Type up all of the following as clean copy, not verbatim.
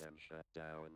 system shut down.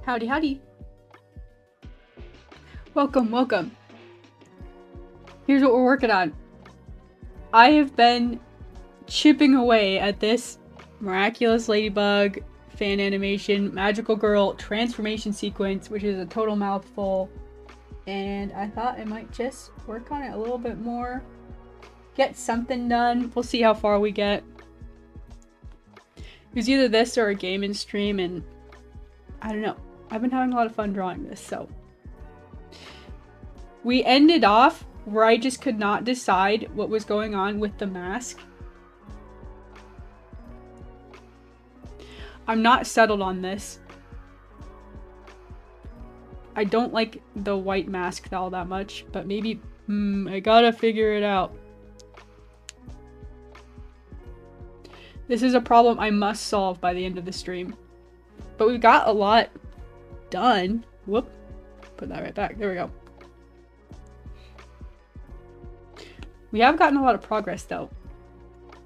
Howdy, howdy. Welcome, welcome. Here's what we're working on. I have been chipping away at this miraculous ladybug fan animation magical girl transformation sequence, which is a total mouthful, and I thought I might just work on it a little bit more, get something done. We'll see how far we get. It was either this or a game and stream, and I don't know. I've been having a lot of fun drawing this, so. We ended off where I just could not decide what was going on with the mask. I'm not settled on this. I don't like the white mask all that much, but maybe, I gotta figure it out. This is a problem I must solve by the end of the stream. But we've got a lot done. Whoop. Put that right back. There we go. We have gotten a lot of progress though.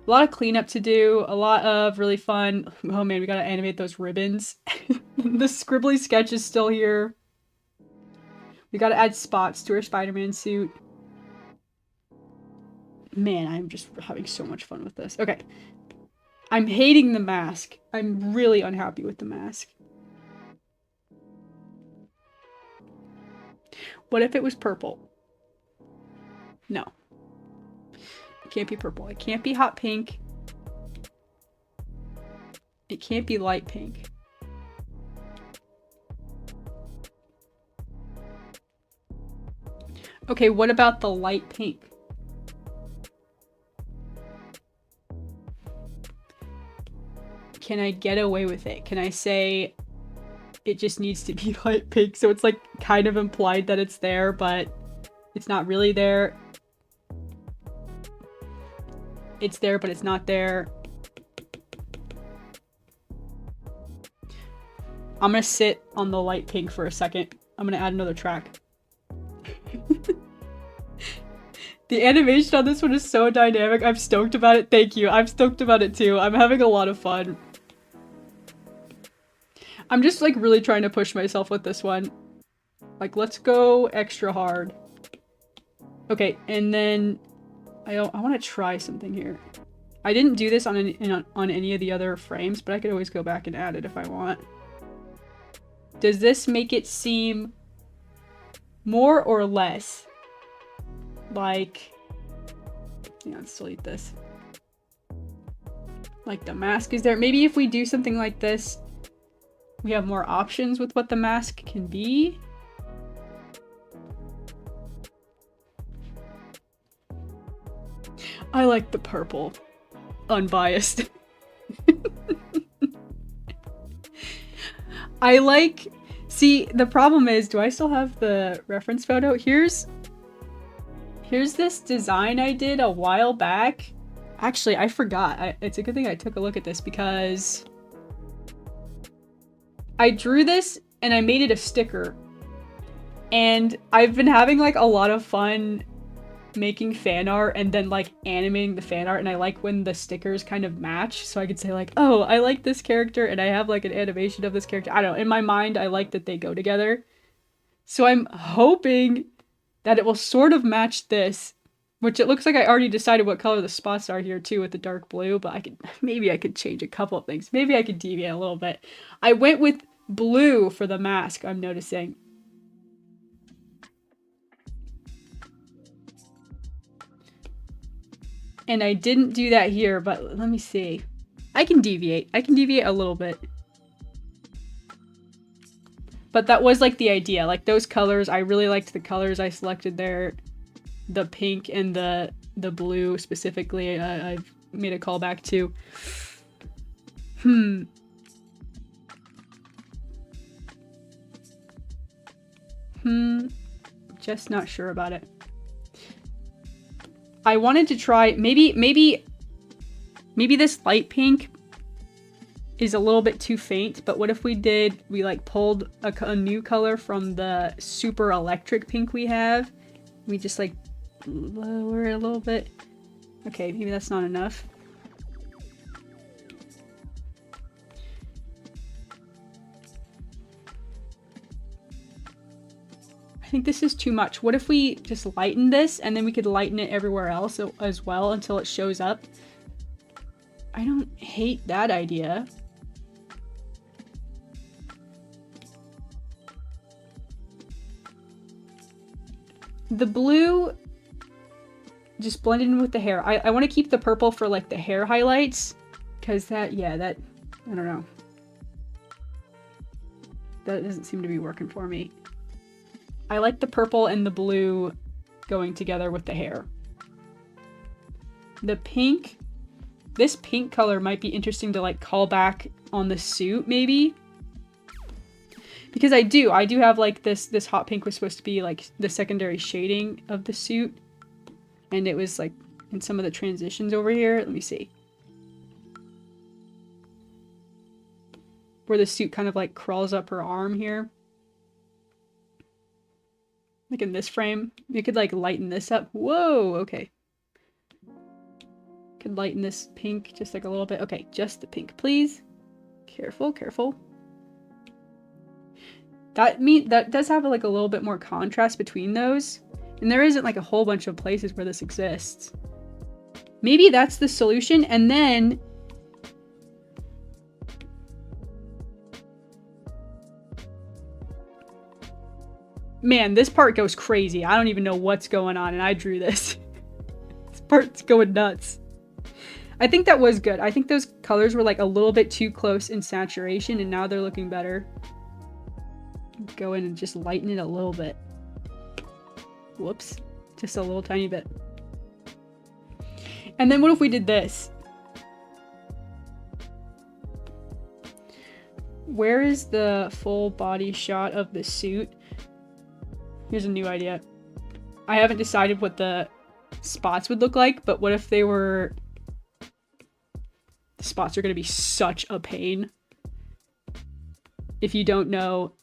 A lot of cleanup to do, a lot of really fun. Oh man, we gotta animate those ribbons. The scribbly sketch is still here. We gotta add spots to her Spider-Man suit. Man, I'm just having so much fun with this. Okay. I'm hating the mask. I'm really unhappy with the mask. What if it was purple? No. It can't be purple. It can't be hot pink. It can't be light pink. Okay, what about the light pink? Can I get away with it? Can I say it just needs to be light pink? So it's like kind of implied that it's there, but it's not really there. It's there, but it's not there. I'm gonna sit on the light pink for a second. I'm gonna add another track. The animation on this one is so dynamic. I'm stoked about it. Thank you. I'm stoked about it too. I'm having a lot of fun. I'm just like really trying to push myself with this one. Like, let's go extra hard. Okay, and then I want to try something here. I didn't do this on any of the other frames, but I could always go back and add it if I want. Does this make it seem more or less like, yeah, let's delete this. Like the mask is there. Maybe if we do something like this, we have more options with what the mask can be. I like the purple. Unbiased. I like... See, the problem is, do I still have the reference photo? Here's this design I did a while back. Actually, I forgot. It's a good thing I took a look at this because I drew this and I made it a sticker. And I've been having like a lot of fun making fan art and then like animating the fan art, and I like when the stickers kind of match, so I could say like, oh, I like this character and I have like an animation of this character. I don't know, in my mind I like that they go together. So I'm hoping that it will sort of match this, which it looks like I already decided what color the spots are here too with the dark blue, but maybe I could change a couple of things. Maybe I could deviate a little bit. I went with blue for the mask, I'm noticing. And I didn't do that here, but let me see. I can deviate. I can deviate a little bit. But that was like the idea. Like those colors, I really liked the colors I selected there. The pink and the blue specifically, I've made a callback to. Just not sure about it. I wanted to try, maybe this light pink is a little bit too faint, but what if we like pulled a new color from the super electric pink we have? We just like lower it a little bit. Okay, maybe that's not enough. I think this is too much. What if we just lighten this and then we could lighten it everywhere else as well until it shows up? I don't hate that idea. The blue just blended in with the hair. I want to keep the purple for like the hair highlights, because that, I don't know. That doesn't seem to be working for me. I like the purple and the blue going together with the hair. The pink, this pink color might be interesting to like call back on the suit maybe. Because I do have like this hot pink was supposed to be like the secondary shading of the suit. And it was like in some of the transitions over here. Let me see. Where the suit kind of like crawls up her arm here. Like in this frame. You could like lighten this up. Whoa, okay. Could lighten this pink just like a little bit. Okay, just the pink, please. Careful, careful. That does have like a little bit more contrast between those. And there isn't like a whole bunch of places where this exists. Maybe that's the solution, and then man, this part goes crazy. I don't even know what's going on, and I drew this. This part's going nuts. I think that was good. I think those colors were like a little bit too close in saturation, and now they're looking better. Go in and just lighten it a little bit. Whoops. Just a little tiny bit. And then what if we did this? Where is the full body shot of the suit? Here's a new idea. I haven't decided what the spots would look like, but what if they were... The spots are going to be such a pain. If you don't know,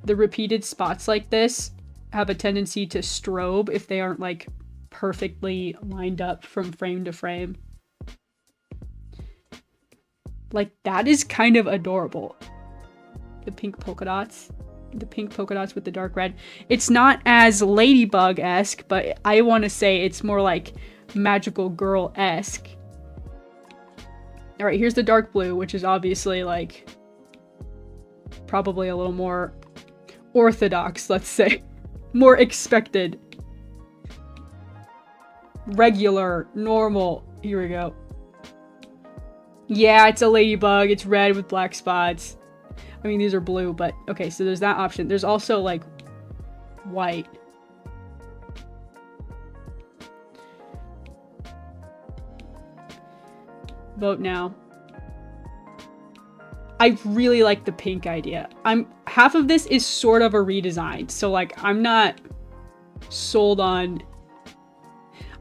the repeated spots like this have a tendency to strobe if they aren't like perfectly lined up from frame to frame. Like that is kind of adorable. The pink polka dots. The pink polka dots with the dark red. It's not as Ladybug-esque, but I want to say it's more like Magical Girl-esque. Alright, here's the dark blue, which is obviously like probably a little more orthodox, let's say. More expected. Regular, normal. Here we go. Yeah, it's a ladybug. It's red with black spots. I mean, these are blue, but okay, so there's that option. There's also like white. Vote now. I really like the pink idea. Half of this is sort of a redesign, so like I'm not sold on.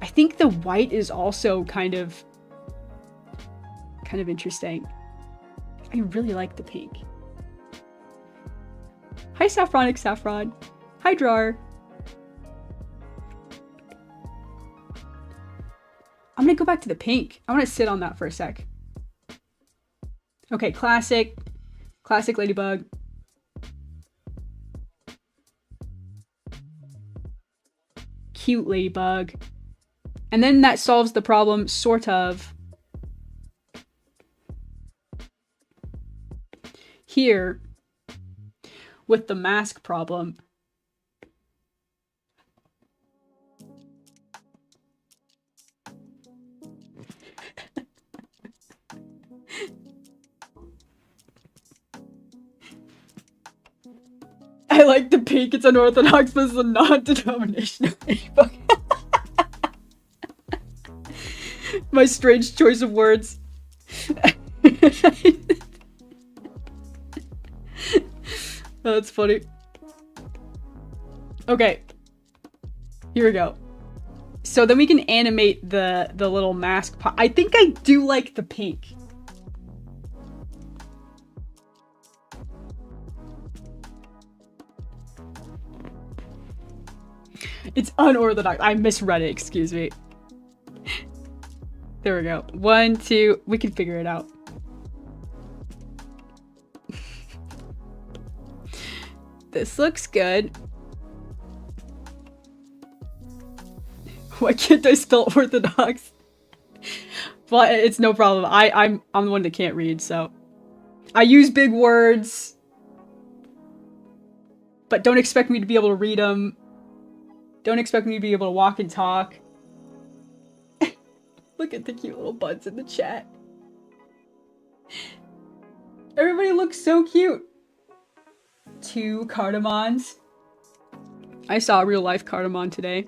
I think the white is also kind of interesting. I really like the pink. Hi Saffronic Saffron. Hi Drawer. I'm gonna go back to the pink. I want to sit on that for a sec. Okay, classic ladybug. Cute ladybug. And then that solves the problem, sort of. Here, with the mask problem. I like the pink, it's unorthodox, but it's a non-denominational ladybug. My strange choice of words. Oh, that's funny. Okay. Here we go. So then we can animate the little mask. I think I do like the pink. It's unorthodox. I misread it, excuse me. There we go. 1, 2. We can figure it out. This looks good. Why can't I spell orthodox? But it's no problem. I'm the one that can't read, so I use big words. But don't expect me to be able to read them. Don't expect me to be able to walk and talk. Look at the cute little buds in the chat. Everybody looks so cute. 2 cardamons. I saw a real life cardamon today.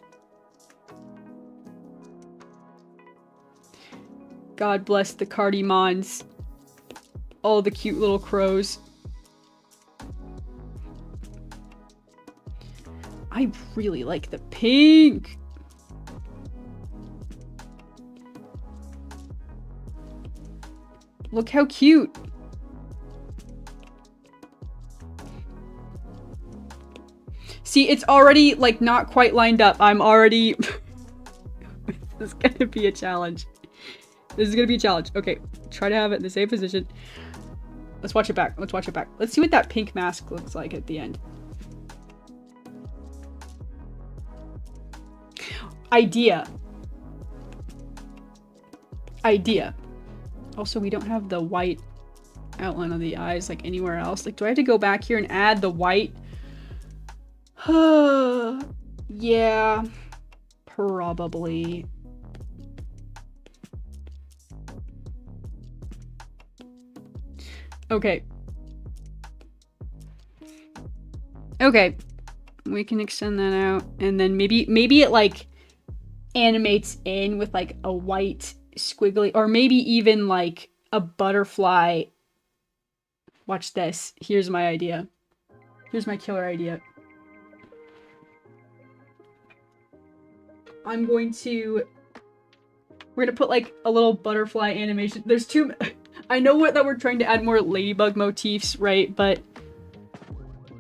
God bless the cardamons. All the cute little crows. I really like the pink. Look how cute. See, it's already, like, not quite lined up. I'm already... This is gonna be a challenge. This is gonna be a challenge. Okay, try to have it in the same position. Let's watch it back. Let's watch it back. Let's see what that pink mask looks like at the end. Idea. Idea. Also, we don't have the white outline on the eyes like anywhere else. Like, do I have to go back here and add the white? Yeah, probably. Okay. Okay. We can extend that out, and then maybe it like animates in with like a white squiggly, or maybe even like a butterfly. Watch this. Here's my idea. Here's my killer idea. We're gonna put like a little butterfly animation. There's two. I know that we're trying to add more ladybug motifs, right? But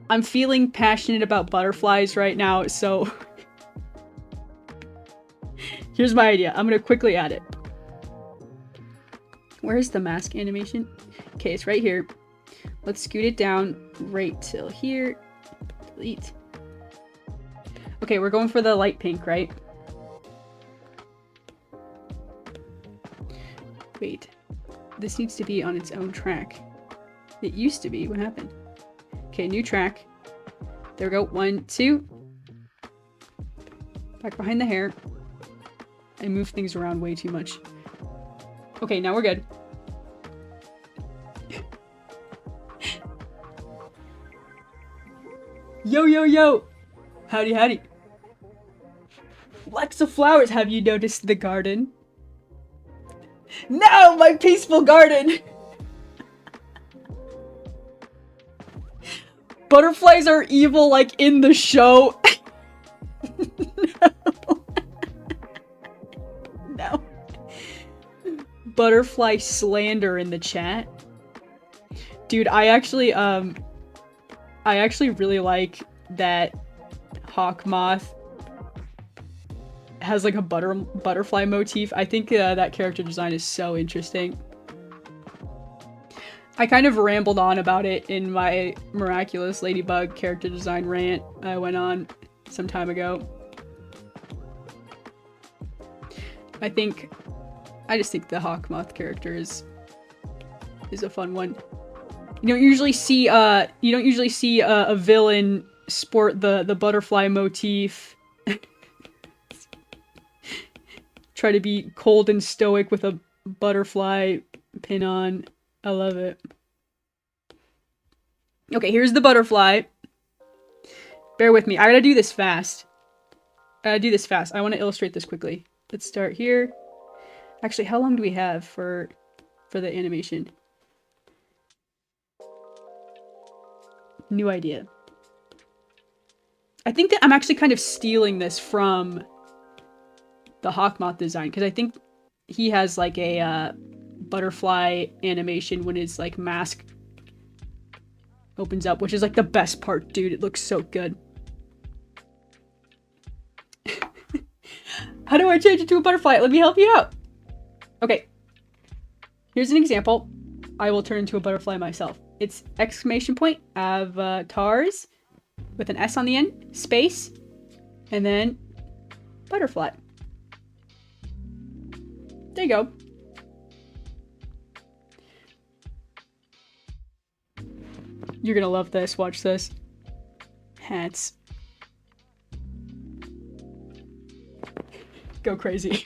I'm feeling passionate about butterflies right now, so here's my idea. I'm gonna quickly add it. Where's the mask animation? Okay, it's right here. Let's scoot it down right till here. Delete. Okay, we're going for the light pink, right? Wait. This needs to be on its own track. It used to be. What happened? Okay, new track. There we go. 1, 2. Back behind the hair. I moved things around way too much. Okay, now we're good. Yo, yo, yo! Howdy, howdy. Lots of flowers. Have you noticed the garden? No! My peaceful garden! Butterflies are evil, like, in the show. No. Butterfly slander in the chat. Dude, I actually really like that Hawk Moth has like a butterfly motif. I think that character design is so interesting. I kind of rambled on about it in my Miraculous Ladybug character design rant I went on some time ago. I just think the Hawk Moth character is a fun one. You don't usually see a villain sport the butterfly motif. Try to be cold and stoic with a butterfly pin on. I love it. Okay, here's the butterfly. Bear with me. I gotta do this fast. I want to illustrate this quickly. Let's start here. Actually, how long do we have for the animation? New idea. I think that I'm actually kind of stealing this from the Hawkmoth design, because I think he has like a butterfly animation when his like mask opens up, which is like the best part, dude. It looks so good. How do I change it to a butterfly? Let me help you out. Okay. Here's an example. I will turn into a butterfly myself. It's exclamation point, avatars, with an S on the end, space, and then butterfly. There you go. You're gonna love this. Watch this. Hats. Go crazy.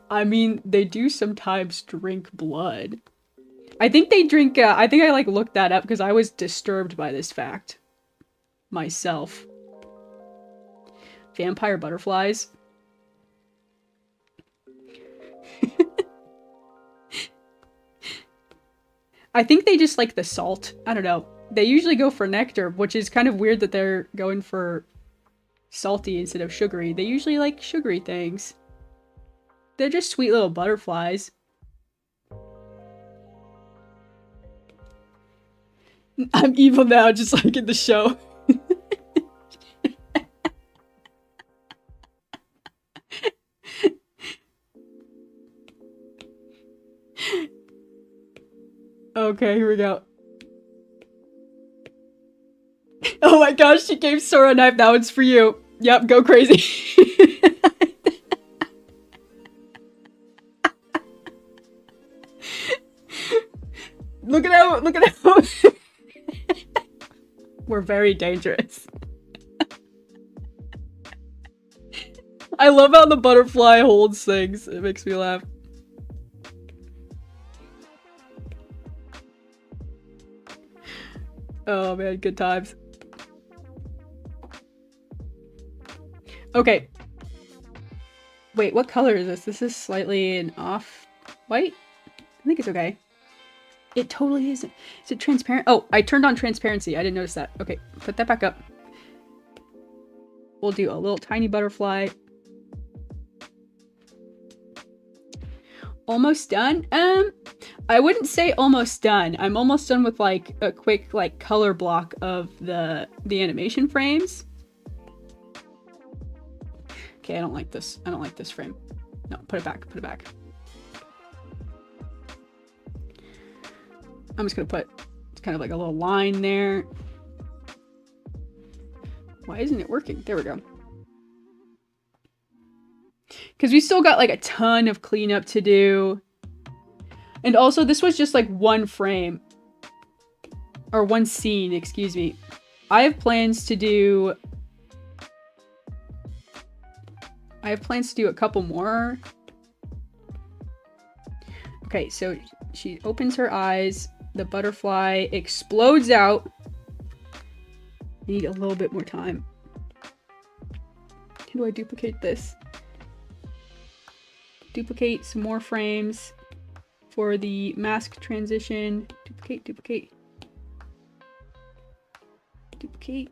I mean, they do sometimes drink blood. I think they drink, I think I like looked that up because I was disturbed by this fact. Myself. Vampire butterflies. I think they just like the salt. I don't know. They usually go for nectar, which is kind of weird that they're going for salty instead of sugary. They usually like sugary things. They're just sweet little butterflies. I'm evil now, just like in the show. Okay, here we go. Oh my gosh, she gave Sora a knife. That one's for you. Yep, go crazy. Look at how we're very dangerous. I love how the butterfly holds things. It makes me laugh. Oh man, good times. Okay. Wait, what color is this? This is slightly an off-white? I think it's okay. It totally isn't. Is it transparent? Oh, I turned on transparency. I didn't notice that. Okay, put that back up. We'll do a little tiny butterfly. Almost done? I wouldn't say almost done. I'm almost done with like a quick like color block of the animation frames. Okay, I don't like this. I don't like this frame. No, put it back. Put it back. I'm just gonna put it's kind of like a little line there. Why isn't it working? There we go. Because we still got like a ton of cleanup to do. And also this was just like one frame. Or one scene, excuse me. I have plans to do a couple more. Okay, so she opens her eyes. The butterfly explodes out. Need a little bit more time. How do I duplicate this? Duplicate some more frames for the mask transition. Duplicate, duplicate. Duplicate.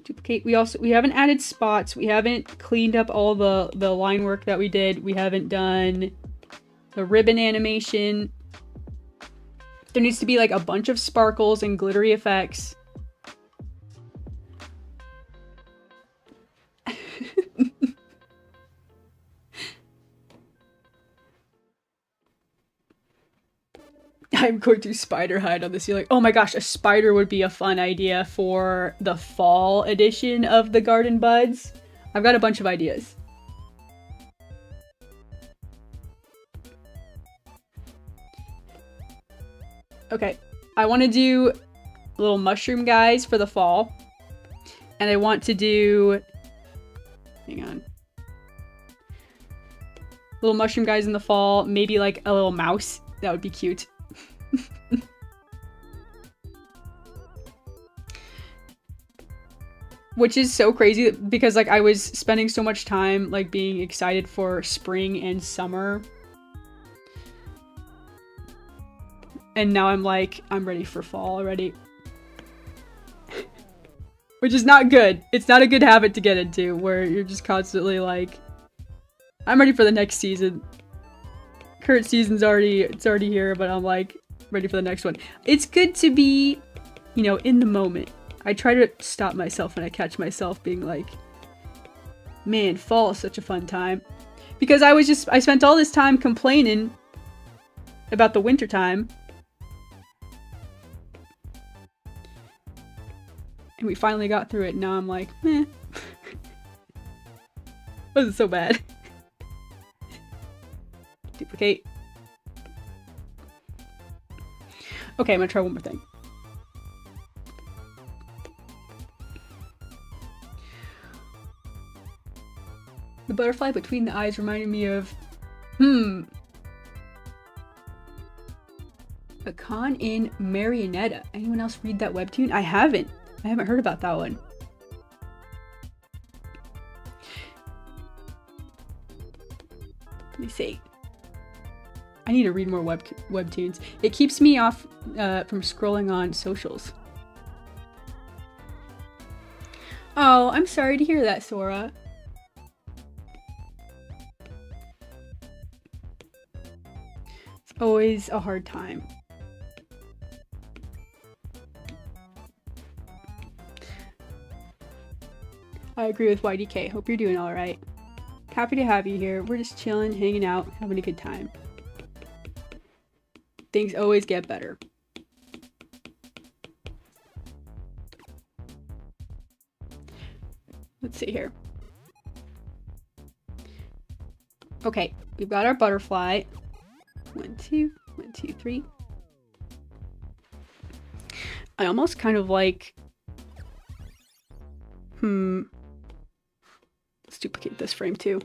Duplicate. We haven't added spots. We haven't cleaned up all the line work that we did. We haven't done the ribbon animation. There needs to be like a bunch of sparkles and glittery effects. I'm going to spider hide on the ceiling. Oh my gosh, a spider would be a fun idea for the fall edition of the Garden Buds. I've got a bunch of ideas. Okay, I want to do little mushroom guys for the fall. And I want to do... Hang on. Little mushroom guys in the fall. Maybe like a little mouse. That would be cute. Which is so crazy because like I was spending so much time like being excited for spring and summer. And now I'm like, I'm ready for fall already. Which is not good. It's not a good habit to get into where you're just constantly like, I'm ready for the next season. Current season's already here, but I'm like ready for the next one. It's good to be, you know, in the moment. I try to stop myself when I catch myself being like, man, fall is such a fun time. Because I spent all this time complaining about the winter time. And we finally got through it, and now I'm like, meh. Wasn't so bad. Duplicate. Okay, I'm gonna try one more thing. The butterfly between the eyes reminded me of... A Con in Marionetta. Anyone else read that webtoon? I haven't. I haven't heard about that one. Let me see. I need to read more webtoons. webtoons. It keeps me off from scrolling on socials. Oh, I'm sorry to hear that, Sora. It's always a hard time. I agree with YDK. Hope you're doing alright. Happy to have you here. We're just chilling, hanging out, having a good time. Things always get better. Let's see here. Okay, we've got our butterfly. 1, 2, 1, 2, 3. I almost kind of like... Let's duplicate this frame too.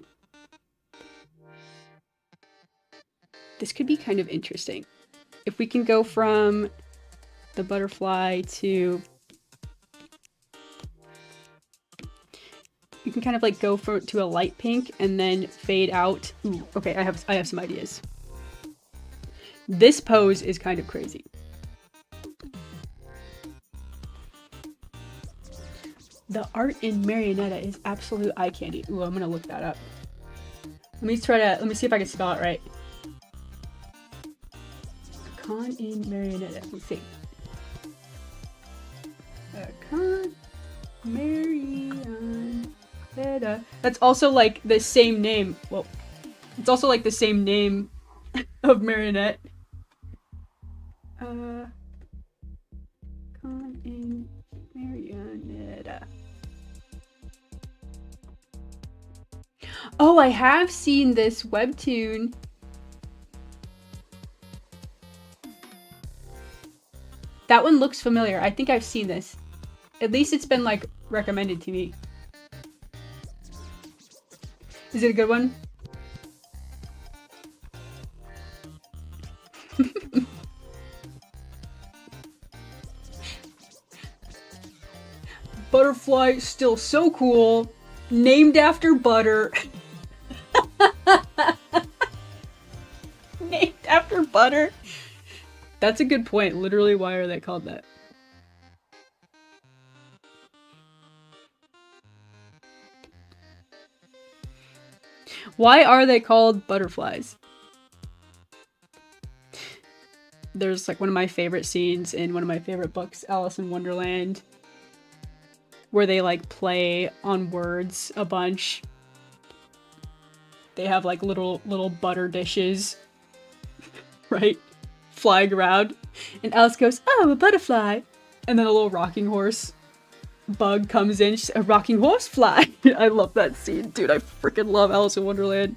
This could be kind of interesting. If we can go from the butterfly to... You can kind of like go to a light pink and then fade out. Ooh, okay, I have some ideas. This pose is kind of crazy. The art in Marionetta is absolute eye candy. Ooh, I'm gonna look that up. Let me see if I can spell it right. Con in Marionetta. Let's see. Con Marionetta. That's also like the same name. Well, it's also like the same name of Marionette. Con in Marionetta. Oh, I have seen this webtoon. That one looks familiar. I think I've seen this. At least it's been like recommended to me. Is it a good one? Butterfly, still so cool. Named after butter. Named after butter. That's a good point. Literally, why are they called that? Why are they called butterflies? There's like one of my favorite scenes in one of my favorite books, Alice in Wonderland, where they like play on words a bunch. They have like little butter dishes, right? Flying around. And Alice goes, "Oh, a butterfly." And then a little rocking horse bug comes in. She's a rocking horse fly. I love that scene. Dude, I freaking love Alice in Wonderland.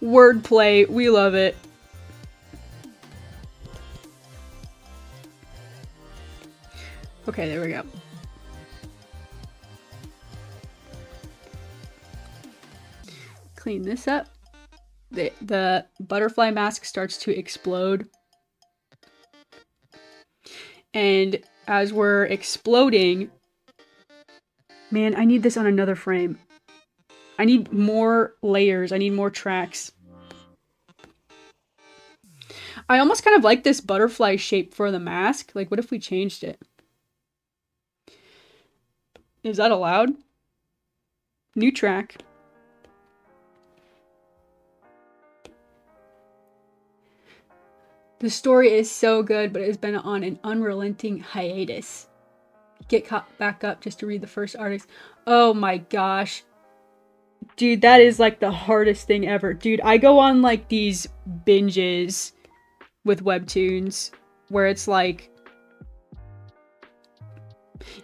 Wordplay, we love it. Okay, there we go. Clean this up. The butterfly mask starts to explode. And as we're exploding... Man, I need this on another frame. I need more layers. I need more tracks. I almost kind of like this butterfly shape for the mask. Like, what if we changed it? Is that allowed? New track. The story is so good, but it has been on an unrelenting hiatus. Get caught back up just to read the first article. Oh my gosh. Dude, that is like the hardest thing ever. Dude, I go on like these binges with webtoons where it's like,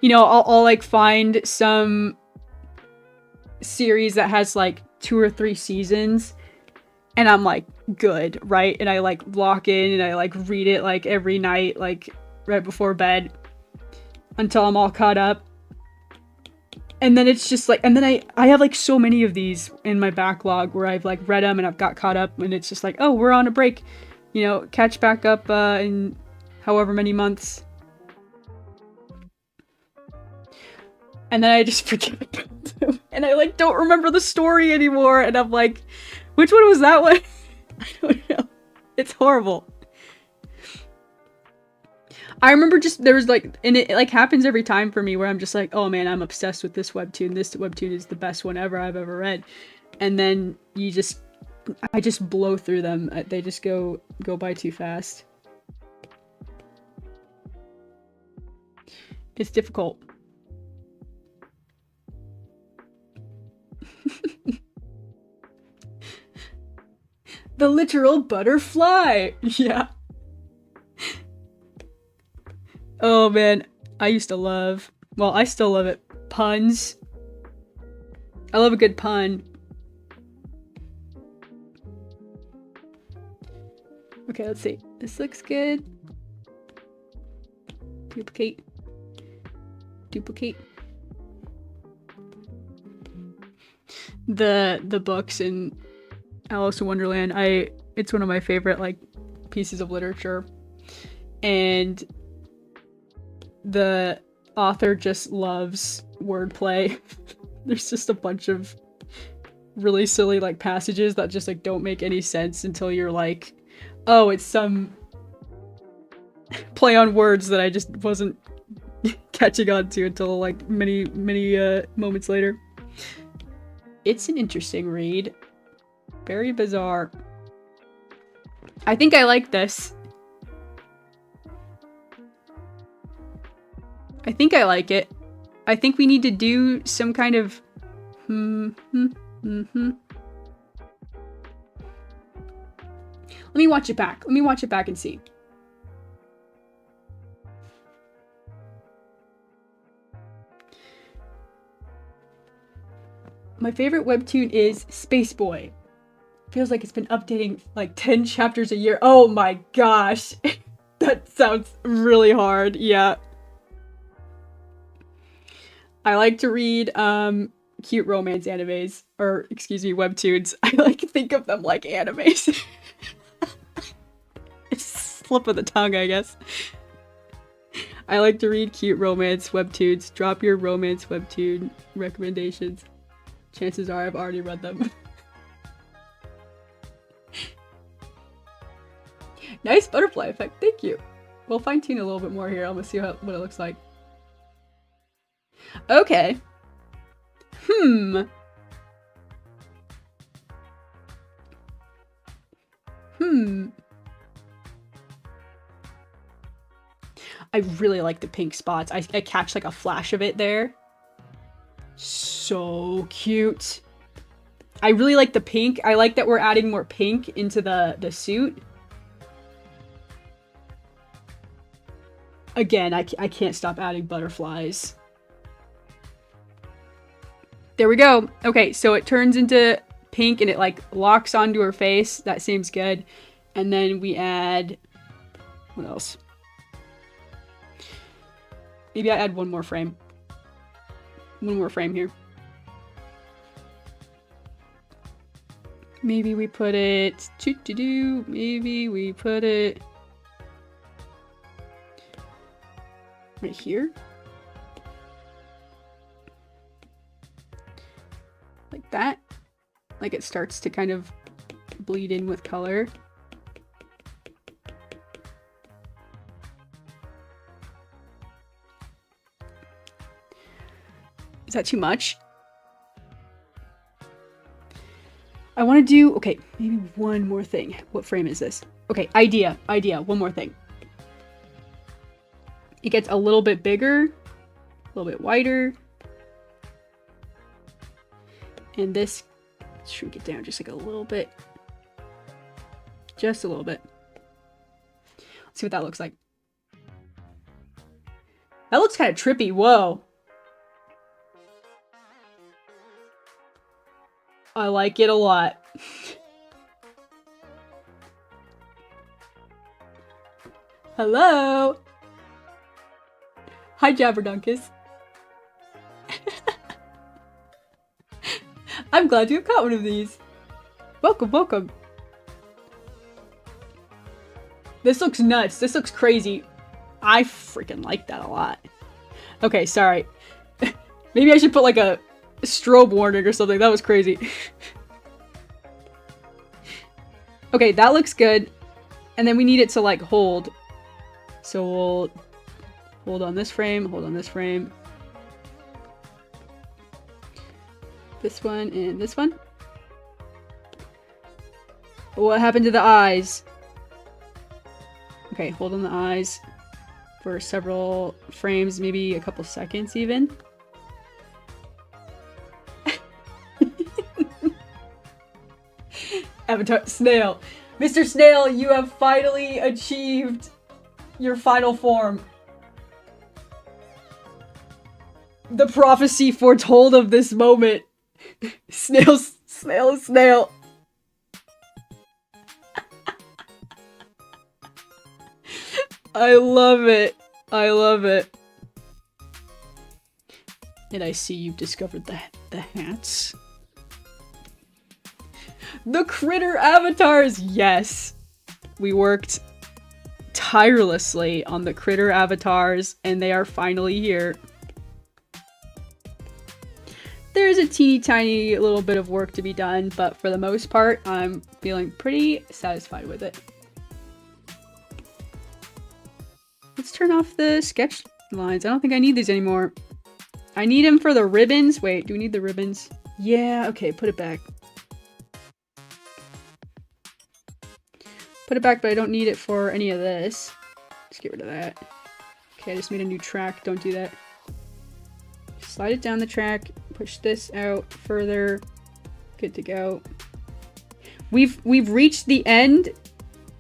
you know, I'll like find some series that has like 2 or 3 seasons and I'm like, good, right? And I like lock in and I like read it like every night, like right before bed until I'm all caught up. And then it's just like, and then I have like so many of these in my backlog where I've like read them and I've got caught up and it's just like, oh, we're on a break, you know, catch back up in however many months. And then I just forget about them. And I like don't remember the story anymore. And I'm like, Which one was that one? I don't know. It's horrible. I remember just, there was like, and it like happens every time for me where I'm just like, oh man, I'm obsessed with this webtoon. This webtoon is the best one ever I've ever read. And then I just blow through them. They just go by too fast. It's difficult. The literal butterfly! Yeah. Oh man, I used to love, well, I still love it, puns. I love a good pun. Okay, let's see. This looks good. Duplicate. Duplicate. The books in Alice in Wonderland, it's one of my favorite like pieces of literature. And the author just loves wordplay. There's just a bunch of really silly like passages that just like don't make any sense until you're like, oh, it's some play on words that I just wasn't catching on to until like many moments later. It's an interesting read. Very bizarre. I think I like this. I think I like it. I think we need to do some kind of Let me watch it back. Let me watch it back and see. My favorite webtoon is Space Boy. Feels like it's been updating like 10 chapters a year. Oh my gosh. That sounds really hard. Yeah. I like to read cute romance animes, or excuse me, webtoons. I like to think of them like animes. It's a slip of the tongue, I guess. I like to read cute romance webtoons. Drop your romance webtoon recommendations. Chances are I've already read them. Nice butterfly effect, thank you. We'll fine tune a little bit more here. I'm gonna see what it looks like. Okay. I really like the pink spots. I catch like a flash of it there. So cute. I really like the pink. I like that we're adding more pink into the suit. Again, I can't stop adding butterflies. There we go. Okay, so it turns into pink and it like locks onto her face. That seems good. And then we add, what else? Maybe I add one more frame. One more frame here. Maybe we put it, maybe we put it right here. Like that. Like it starts to kind of bleed in with color. Is that too much? I want to do, okay, maybe one more thing. What frame is this? Okay, idea, one more thing. It gets a little bit bigger, a little bit wider. And this, shrink it down just like a little bit. Just a little bit. Let's see what that looks like. That looks kind of trippy, whoa. I like it a lot. Hello! Hi, Jabberdunkus. I'm glad you caught one of these. Welcome, welcome. This looks nuts. This looks crazy. I freaking like that a lot. Okay, sorry. Maybe I should put like a strobe warning or something. That was crazy. Okay, that looks good. And then we need it to like hold. So we'll hold on this frame, hold on this frame. This one and this one. What happened to the eyes? Okay, hold on the eyes for several frames, maybe a couple seconds even. Avatar Snail. Mr. Snail, you have finally achieved your final form. The prophecy foretold of this moment. Snail. I love it. I love it. And I see you've discovered the hats. The critter avatars! Yes! We worked tirelessly on the critter avatars, and they are finally here. There's a teeny tiny little bit of work to be done, but for the most part, I'm feeling pretty satisfied with it. Let's turn off the sketch lines. I don't think I need these anymore. I need them for the ribbons. Wait, do we need the ribbons? Yeah, okay, put it back. Put it back, but I don't need it for any of this. Let's get rid of that. Okay, I just made a new track. Don't do that. Slide it down the track. Push this out further. Good to go. We've reached the end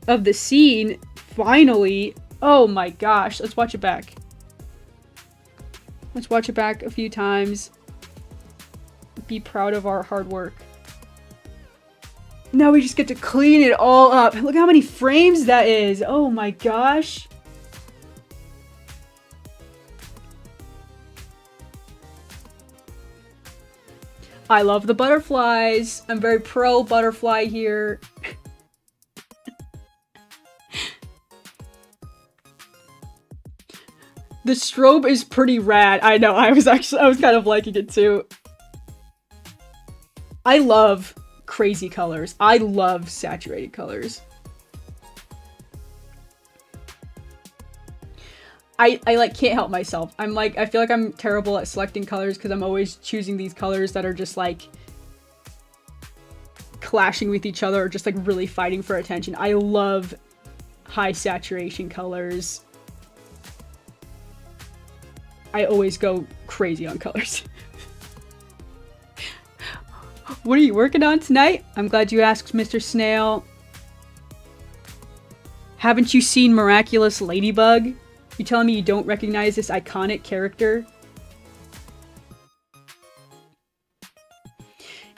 of the scene. Finally. Oh my gosh. Let's watch it back. Let's watch it back a few times. Be proud of our hard work. Now we just get to clean it all up. Look how many frames that is. Oh my gosh. I love the butterflies. I'm very pro butterfly here. The strobe is pretty rad. I know, I was kind of liking it too. I love crazy colors. I love saturated colors. I like can't help myself. I'm like, I feel like I'm terrible at selecting colors because I'm always choosing these colors that are just like clashing with each other or just like really fighting for attention. I love high saturation colors. I always go crazy on colors. What are you working on tonight? I'm glad you asked, Mr. Snail. Haven't you seen Miraculous Ladybug? You telling me you don't recognize this iconic character?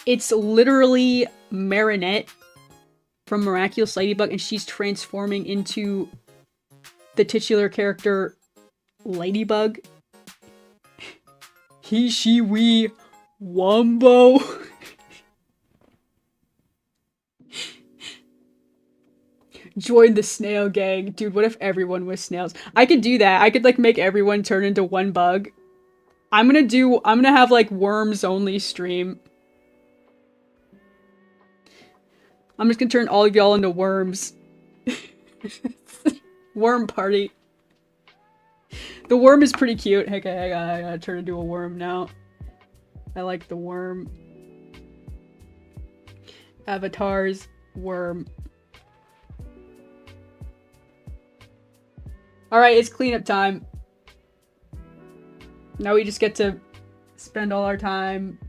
It's literally Marinette from Miraculous Ladybug, and she's transforming into the titular character Ladybug. He, she, we, Wombo. Join the snail gang. Dude, what if everyone was snails? I could do that. I could like make everyone turn into one bug. I'm gonna have like worms only stream. I'm just gonna turn all of y'all into worms. Worm party. The worm is pretty cute. Hey, I gotta turn into a worm now. I like the worm. Avatars, worm. Alright, it's cleanup time. Now we just get to spend all our time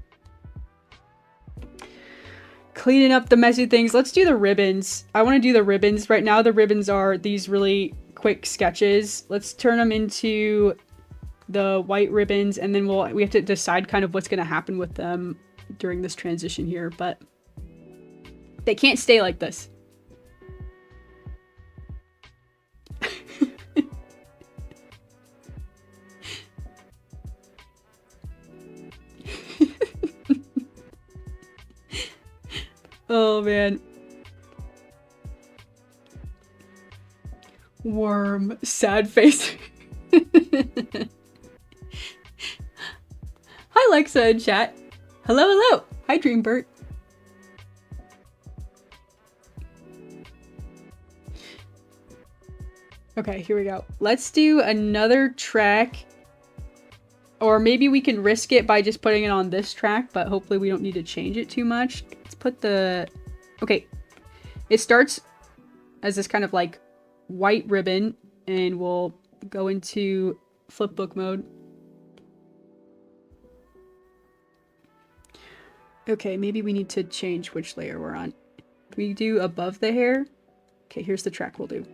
cleaning up the messy things. Let's do the ribbons. I want to do the ribbons. Right now the ribbons are these really quick sketches. Let's turn them into the white ribbons, and then we have to decide kind of what's going to happen with them during this transition here, but they can't stay like this. Oh man. Worm. Sad face. Hi Lexa in chat. Hello, hello. Hi Dreambert. Okay, here we go. Let's do another track. Or maybe we can risk it by just putting it on this track, but hopefully we don't need to change it too much. Let's put the... Okay. It starts as this kind of like white ribbon, and we'll go into flipbook mode. Okay, maybe we need to change which layer we're on. Can we do above the hair? Okay, here's the track we'll do.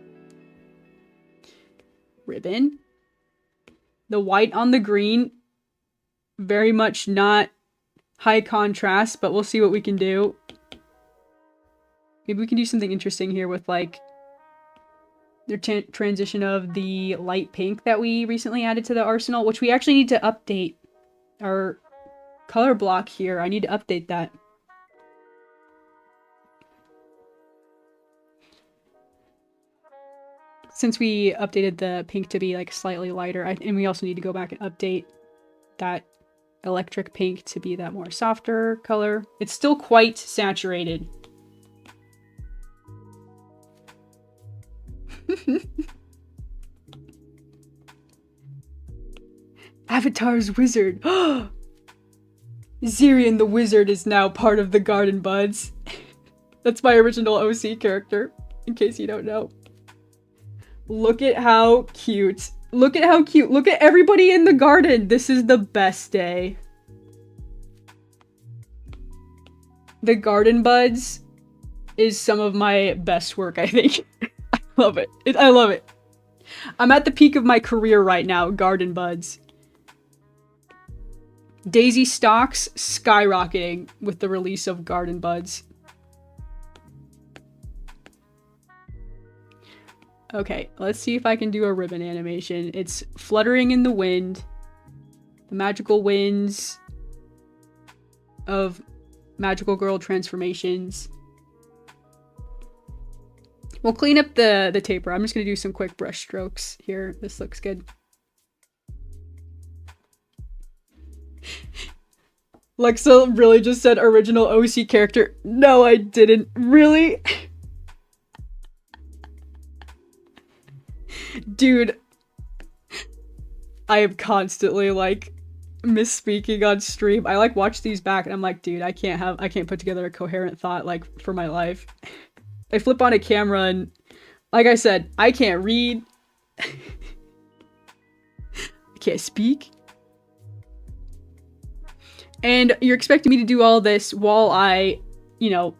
Ribbon. The white on the green. Very much not high contrast, but we'll see what we can do. Maybe we can do something interesting here with like the transition of the light pink that we recently added to the arsenal, which we actually need to update our color block here. I need to update that. Since we updated the pink to be like slightly lighter, and we also need to go back and update that electric pink to be that more softer color. It's still quite saturated. Avatar's wizard. Zirian the wizard is now part of the Garden Buds. That's my original OC character, in case you don't know. Look at how cute. Look at how cute. Look at everybody in the garden. This is the best day. The Garden Buds is some of my best work, I think. I love it. I love it. I'm at the peak of my career right now, Garden Buds. Daisy stocks skyrocketing with the release of Garden Buds. Okay, let's see if I can do a ribbon animation. It's fluttering in the wind. The magical winds of magical girl transformations. We'll clean up the taper. I'm just gonna do some quick brush strokes here. This looks good. Lexa really just said original OC character. No, I didn't. Really? Dude, I am constantly like misspeaking on stream. I like watch these back and I'm like, dude, I can't put together a coherent thought like for my life. I flip on a camera and like I said, I can't read. I can't speak. And you're expecting me to do all this while I, you know,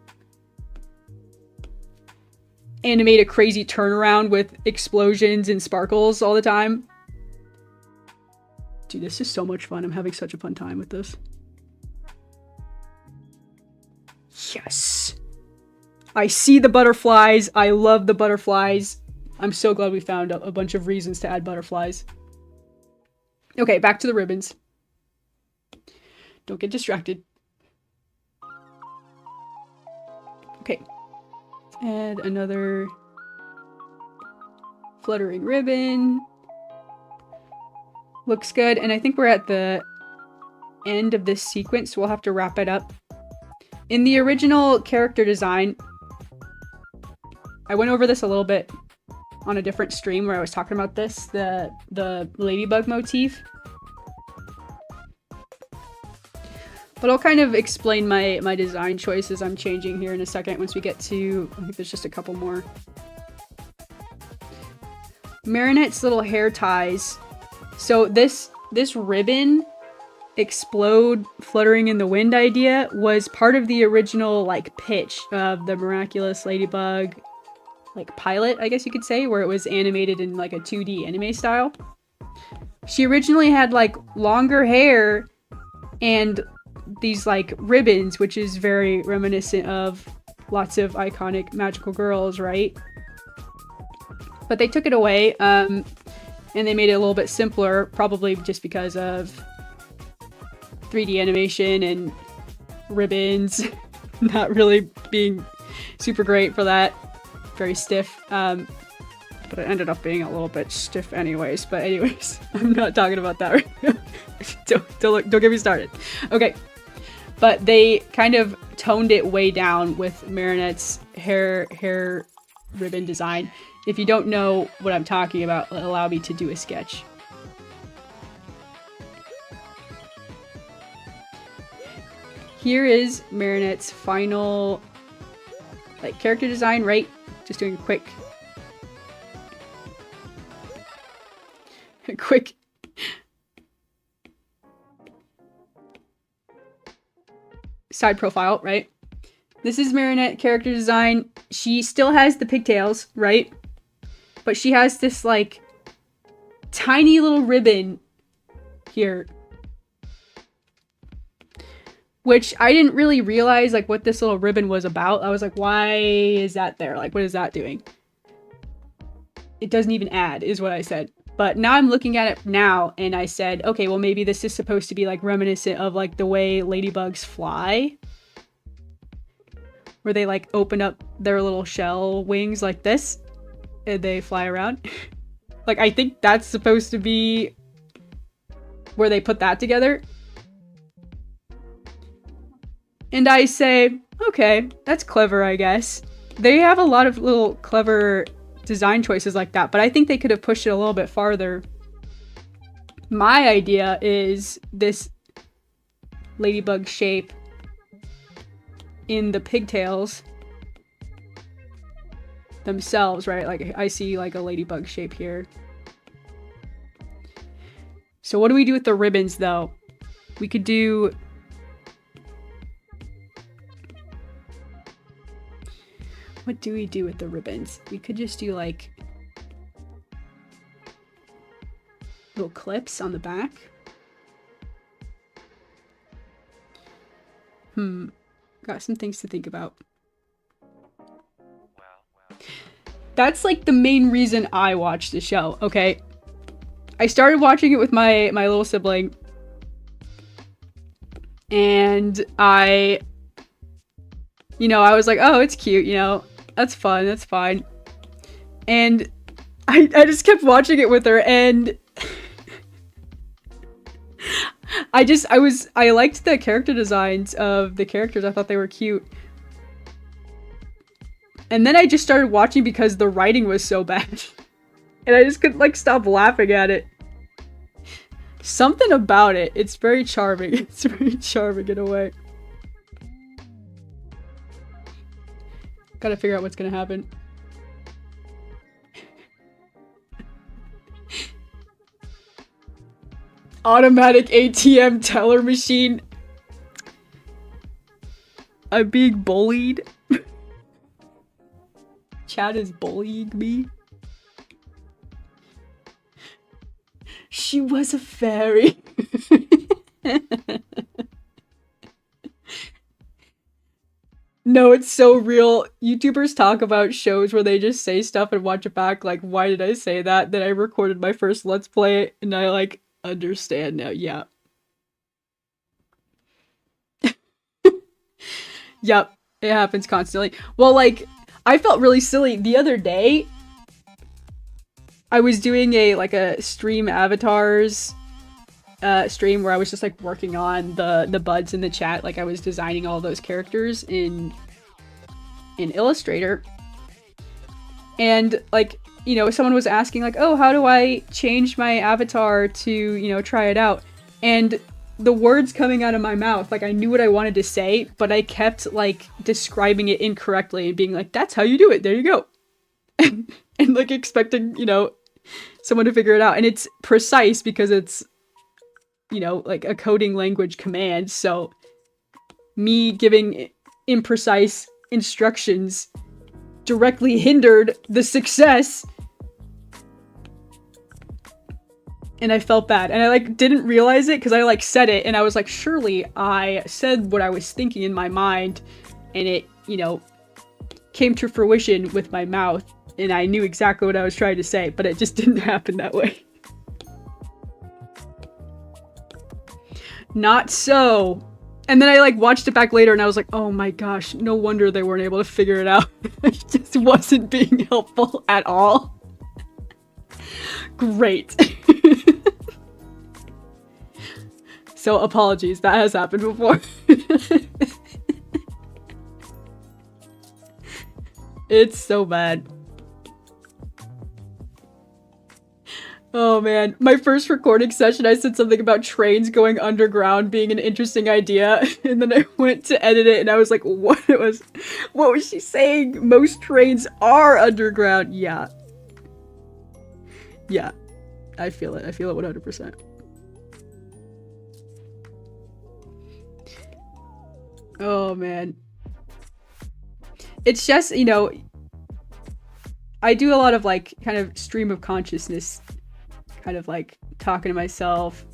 animate a crazy turnaround with explosions and sparkles all the time. Dude, this is so much fun. I'm having such a fun time with this. Yes! I see the butterflies. I love the butterflies. I'm so glad we found a bunch of reasons to add butterflies. Okay, back to the ribbons. Don't get distracted. Okay. Add another fluttering ribbon. Looks good. And I think we're at the end of this sequence, so we'll have to wrap it up. In the original character design, I went over this a little bit on a different stream where I was talking about this, the ladybug motif. But I'll kind of explain my design choices I'm changing here in a second once we get to, I think there's just a couple more. Marinette's little hair ties. So this ribbon explode fluttering in the wind idea was part of the original like pitch of the Miraculous Ladybug like pilot, I guess you could say, where it was animated in like a 2D anime style. She originally had like longer hair and these like ribbons, which is very reminiscent of lots of iconic magical girls, right? But they took it away and they made it a little bit simpler, probably just because of 3D animation and ribbons not really being super great for that. Very stiff. But it ended up being a little bit stiff anyways. But anyways, I'm not talking about that right now. don't get me started. Okay. But they kind of toned it way down with Marinette's hair ribbon design. If you don't know what I'm talking about, allow me to do a sketch. Here is Marinette's final, like, character design, right? Just doing a quick side profile, right? This is Marinette character design. She still has the pigtails, right? But she has this, like, tiny little ribbon here. Which I didn't really realize, like, what this little ribbon was about. I was like, why is that there? Like, what is that doing? It doesn't even add, is what I said. But now I'm looking at it now, and I said, okay, well, maybe this is supposed to be, like, reminiscent of, like, the way ladybugs fly. Where they, like, open up their little shell wings like this, and they fly around. Like, I think that's supposed to be where they put that together. And I say, okay, that's clever, I guess. They have a lot of little clever design choices like that, but I think they could have pushed it a little bit farther. My idea is this ladybug shape in the pigtails themselves, right? Like, I see, like, a ladybug shape here. So what do we do with the ribbons, though? We could do... What do we do with the ribbons? We could just do, like, little clips on the back. Got some things to think about. That's, like, the main reason I watched the show, okay? I started watching it with my little sibling. And I was like, oh, it's cute, you know? That's fun, that's fine. And I just kept watching it with her, and I liked the character designs of the characters. I thought they were cute. And then I just started watching because the writing was so bad. And I just couldn't, like, stop laughing at it. Something about it. It's very charming. It's very charming in a way. Gotta figure out what's gonna happen. Automatic ATM teller machine. I'm being bullied. Chad is bullying me. She was a fairy. No, it's so real. YouTubers talk about shows where they just say stuff and watch it back. Like, why did I say that? Then I recorded my first Let's Play and I, like, understand now. Yeah. Yep. It happens constantly. Well, like, I felt really silly. The other day, I was doing a stream avatars stream where I was just, like, working on the buds in the chat. Like, I was designing all those characters in Illustrator. And, like, you know, someone was asking, like, oh, how do I change my avatar to, you know, try it out? And the words coming out of my mouth, like, I knew what I wanted to say, but I kept, like, describing it incorrectly and being like, that's how you do it, there you go. And like, expecting, you know, someone to figure it out. And it's precise because it's, you know, like, a coding language command, so me giving imprecise instructions directly hindered the success. And I felt bad. And I, like, didn't realize it because I, like, said it and I was like, surely I said what I was thinking in my mind and it, you know, came to fruition with my mouth and I knew exactly what I was trying to say, but it just didn't happen that way. Not so. And then I, like, watched it back later and I was like, oh my gosh, no wonder they weren't able to figure it out. It just wasn't being helpful at all. Great. So apologies, that has happened before. It's so bad. Oh man, my first recording session, I said something about trains going underground being an interesting idea, and then I went to edit it, and I was like, what was she saying? Most trains are underground. Yeah. Yeah. I feel it. I feel it 100%. Oh man. It's just, you know, I do a lot of like kind of stream of consciousness, kind of like talking to myself,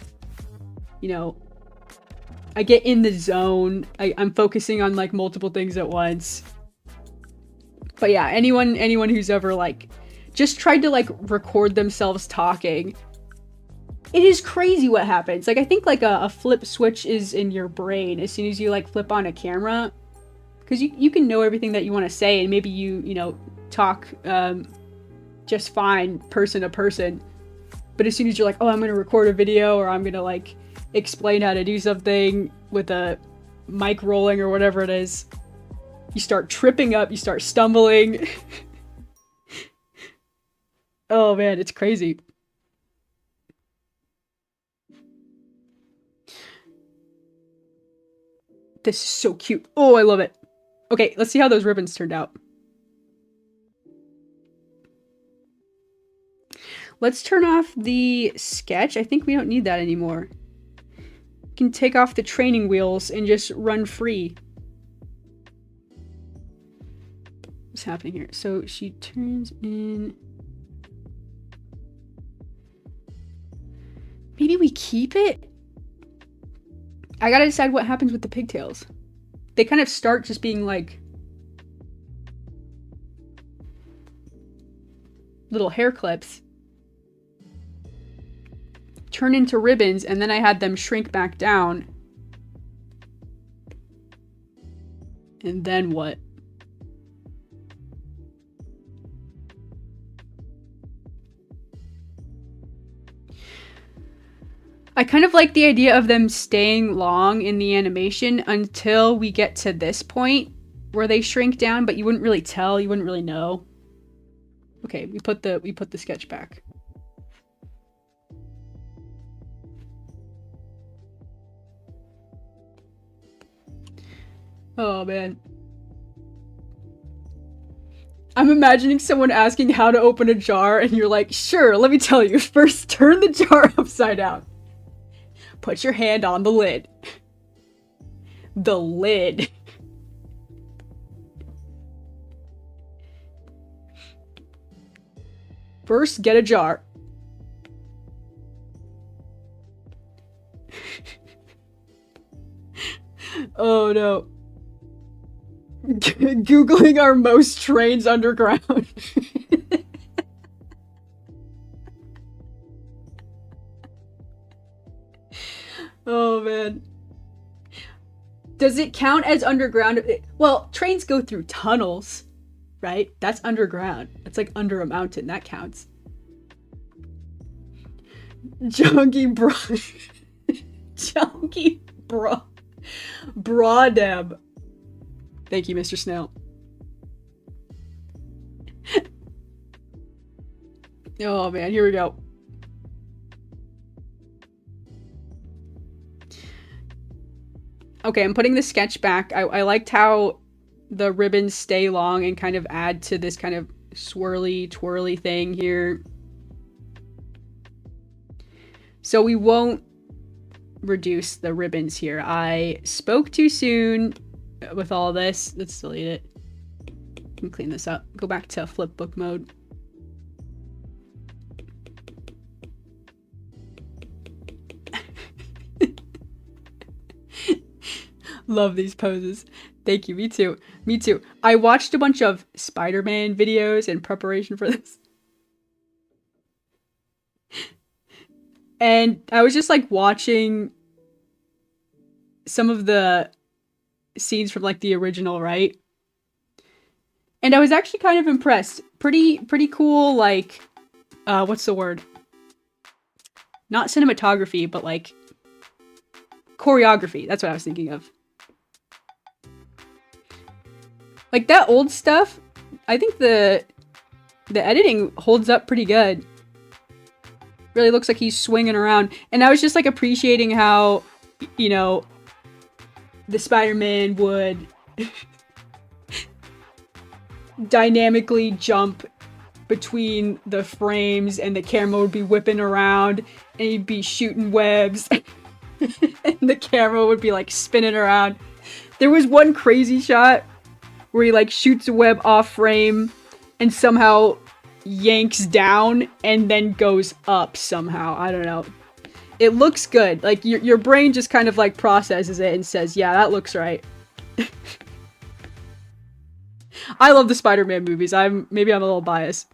you know, I get in the zone. I'm focusing on like multiple things at once. But yeah, anyone who's ever like just tried to like record themselves talking, it is crazy what happens. Like I think like a flip switch is in your brain as soon as you like flip on a camera, because you can know everything that you want to say, and maybe you know talk just fine person to person. But as soon as you're like, oh, I'm gonna record a video, or I'm gonna like explain how to do something with a mic rolling or whatever it is, you start tripping up, you start stumbling. Oh man, it's crazy. This is so cute. Oh, I love it. Okay, let's see how those ribbons turned out. Let's turn off the sketch. I think we don't need that anymore. We can take off the training wheels and just run free. What's happening here? So she turns in. Maybe we keep it? I gotta decide what happens with the pigtails. They kind of start just being like little hair clips, turn into ribbons, and then I had them shrink back down. And then what? I kind of like the idea of them staying long in the animation until we get to this point where they shrink down, but you wouldn't really tell, you wouldn't really know. Okay, we put the sketch back. Oh man. I'm imagining someone asking how to open a jar, and you're like, sure, let me tell you. First, turn the jar upside down. Put your hand on the lid. The lid. First, get a jar. Oh no. Googling are most trains underground. Oh man. Does it count as underground? Well, trains go through tunnels, right? That's underground. That's like under a mountain. That counts. Junky bro. Junky bro. Broadem. Thank you, Mr. Snail. Oh man, here we go. Okay, I'm putting the sketch back. I liked how the ribbons stay long and kind of add to this kind of swirly, twirly thing here. So we won't reduce the ribbons here. I spoke too soon with all this. Let's delete it. Let me clean this up. Go back to flipbook mode. Love these poses. Thank you. Me too. Me too. I watched a bunch of Spider-Man videos in preparation for this. And I was just like watching some of the scenes from like the original, right? And I was actually kind of impressed. Pretty cool, like, what's the word? Not cinematography, but like choreography. That's what I was thinking of. Like that old stuff, I think the editing holds up pretty good. Really looks like he's swinging around. And I was just like appreciating how, you know, the Spider-Man would dynamically jump between the frames and the camera would be whipping around and he'd be shooting webs and the camera would be like spinning around. There was one crazy shot where he like shoots a web off frame and somehow yanks down and then goes up somehow. I don't know. It looks good. Like your brain just kind of like processes it and says, yeah, that looks right. I love the Spider-Man movies. Maybe I'm a little biased.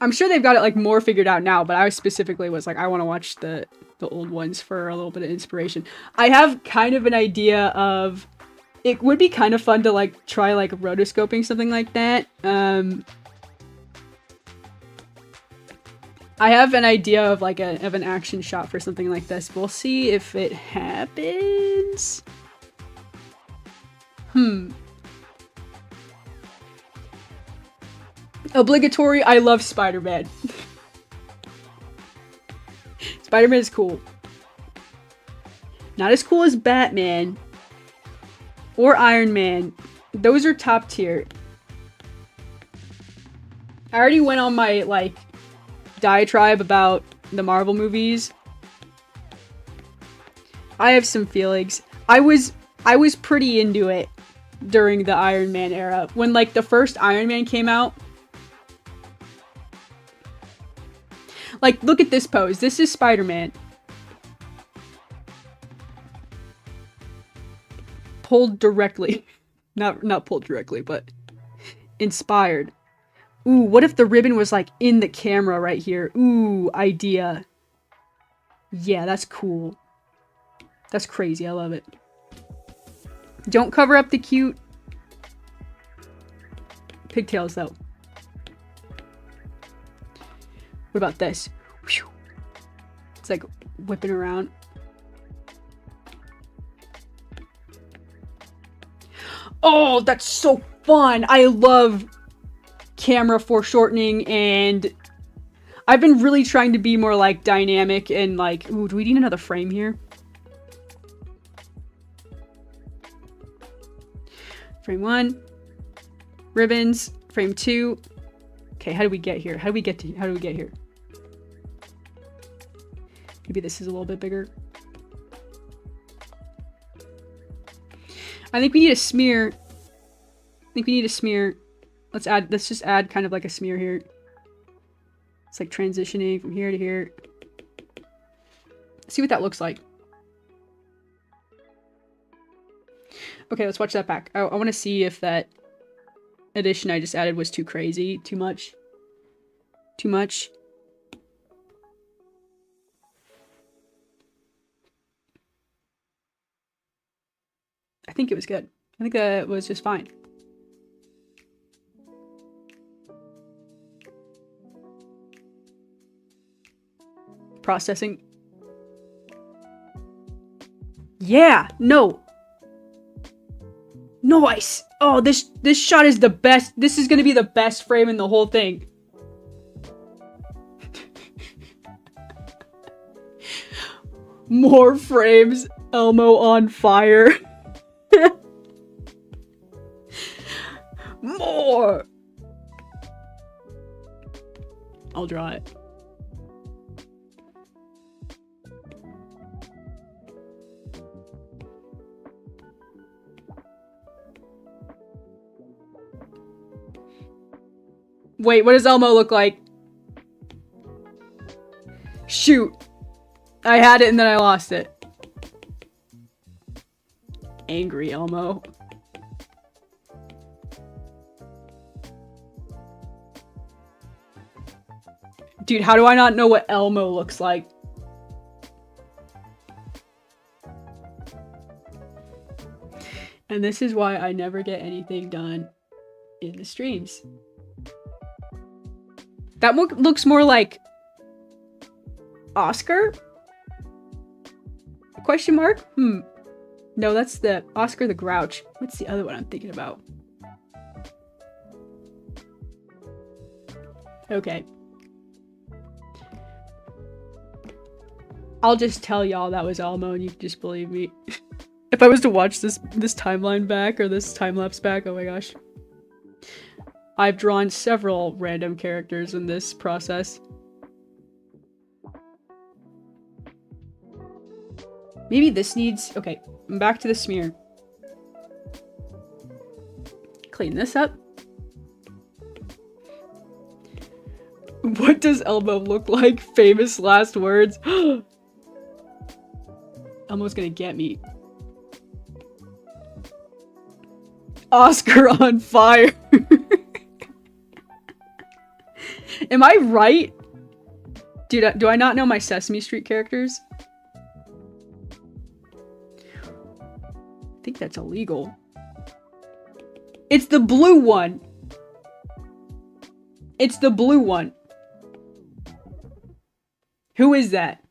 I'm sure they've got it like more figured out now, but I specifically was like, I want to watch the old ones for a little bit of inspiration. I have kind of an idea of, it would be kind of fun to like try like rotoscoping something like that. I have an idea of like of an action shot for something like this. We'll see if it happens. Obligatory, I love Spider-Man. Spider-Man is cool. Not as cool as Batman. Or Iron Man. Those are top tier. I already went on my, like, diatribe about the Marvel movies. I have some feelings. I was pretty into it during the Iron Man era. When, like, the first Iron Man came out. Like, look at this pose. This is Spider-Man. Pulled directly. Not pulled directly, but inspired. Ooh, what if the ribbon was, like, in the camera right here? Ooh, idea. Yeah, that's cool. That's crazy. I love it. Don't cover up the cute pigtails, though. What about this? Whew. It's like whipping around. Oh, that's so fun! I love camera foreshortening, and I've been really trying to be more like dynamic and like, ooh, do we need another frame here? Frame 1. Ribbons. Frame 2. Okay, how do we get here? How do we get here? Maybe this is a little bit bigger. I think we need a smear. Let's just add kind of like a smear here. It's like transitioning from here to here. See what that looks like. Okay, let's watch that back. I want to see if that addition I just added was too crazy, too much. I think it was good. I think that was just fine. Processing. Yeah, no. Nice. Oh, this shot is the best. This is gonna be the best frame in the whole thing. More frames. Elmo on fire. More. I'll draw it. Wait, what does Elmo look like? Shoot. I had it and then I lost it. Angry Elmo. Dude, how do I not know what Elmo looks like? And this is why I never get anything done in the streams. That looks more like Oscar? Question mark? No, that's the Oscar the Grouch. What's the other one I'm thinking about? Okay. I'll just tell y'all that was Elmo and you can just believe me. If I was to watch this timeline back, or this time-lapse back, oh my gosh. I've drawn several random characters in this process. Maybe this needs... Okay, I'm back to the smear. Clean this up. What does Elmo look like? Famous last words. Elmo's gonna get me. Oscar on fire. Am I right? Dude, do I not know my Sesame Street characters? I think that's illegal. It's the blue one. It's the blue one. Who is that?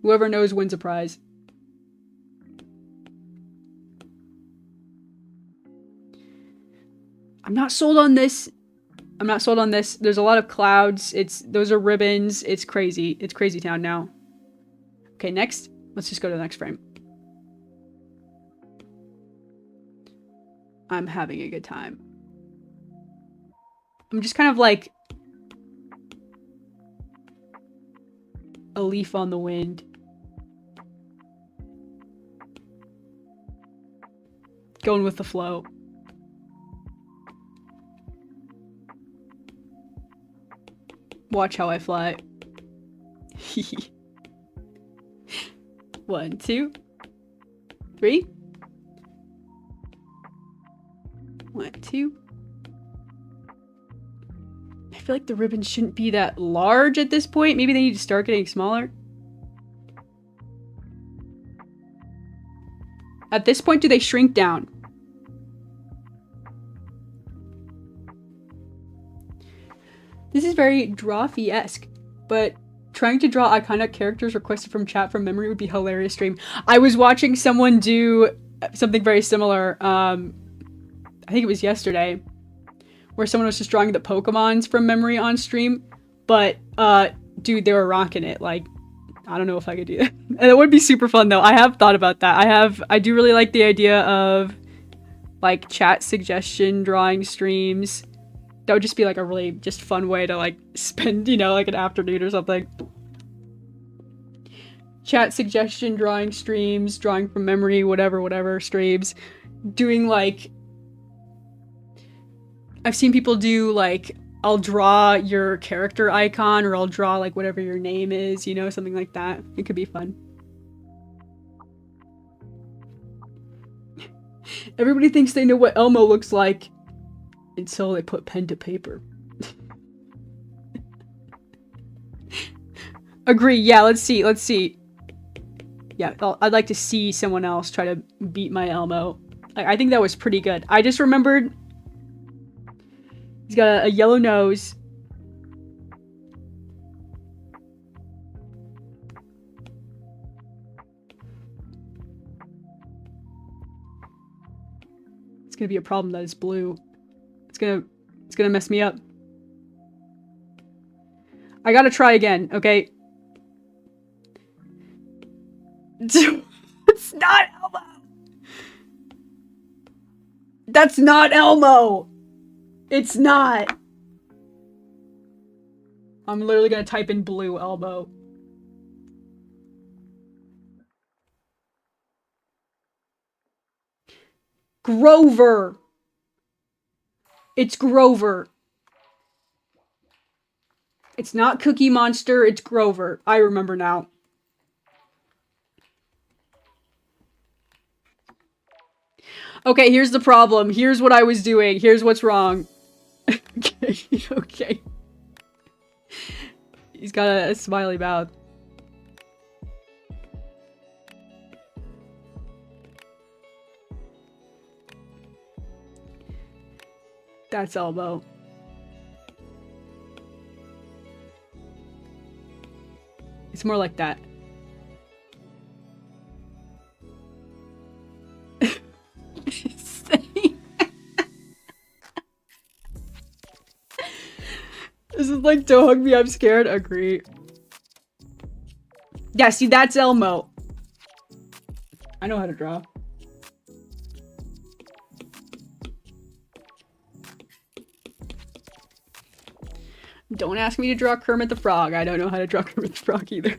Whoever knows wins a prize. I'm not sold on this. I'm not sold on this. There's a lot of clouds. Those are ribbons. It's crazy. It's crazy town now. Okay, next. Let's just go to the next frame. I'm having a good time. I'm just kind of like a leaf on the wind. Going with the flow. Watch how I fly. 1, 2, 3. 1, 2. I feel like the ribbons shouldn't be that large at this point. Maybe they need to start getting smaller. At this point, do they shrink down? This is very Drawfee-esque, but trying to draw iconic characters requested from chat from memory would be hilarious stream. I was watching someone do something very similar, I think it was yesterday, where someone was just drawing the Pokemons from memory on stream, but, dude, they were rocking it. Like, I don't know if I could do that. And it would be super fun, though. I have thought about that. I do really like the idea of, like, chat suggestion drawing streams. That would just be, like, a really just fun way to, like, spend, you know, like, an afternoon or something. Chat suggestion drawing streams, drawing from memory, whatever streams. Doing, like... I've seen people do, like, I'll draw your character icon, or I'll draw, like, whatever your name is, you know, something like that. It could be fun. Everybody thinks they know what Elmo looks like until they put pen to paper. Agree, yeah, let's see. Yeah, I'd like to see someone else try to beat my Elmo. I think that was pretty good. I just remembered he's got a yellow nose. It's gonna be a problem that it's blue. It's gonna mess me up. I gotta try again, okay? It's not Elmo! That's not Elmo! It's not! I'm literally gonna type in blue Elmo. Grover! It's Grover. It's not Cookie Monster, it's Grover. I remember now. Okay, here's the problem. Here's what I was doing. Here's what's wrong. Okay. He's got a smiley mouth. That's Elmo. It's more like that. This is like, don't hug me, I'm scared. Agree. Yeah, see, that's Elmo. I know how to draw. Don't ask me to draw Kermit the Frog. I don't know how to draw Kermit the Frog either.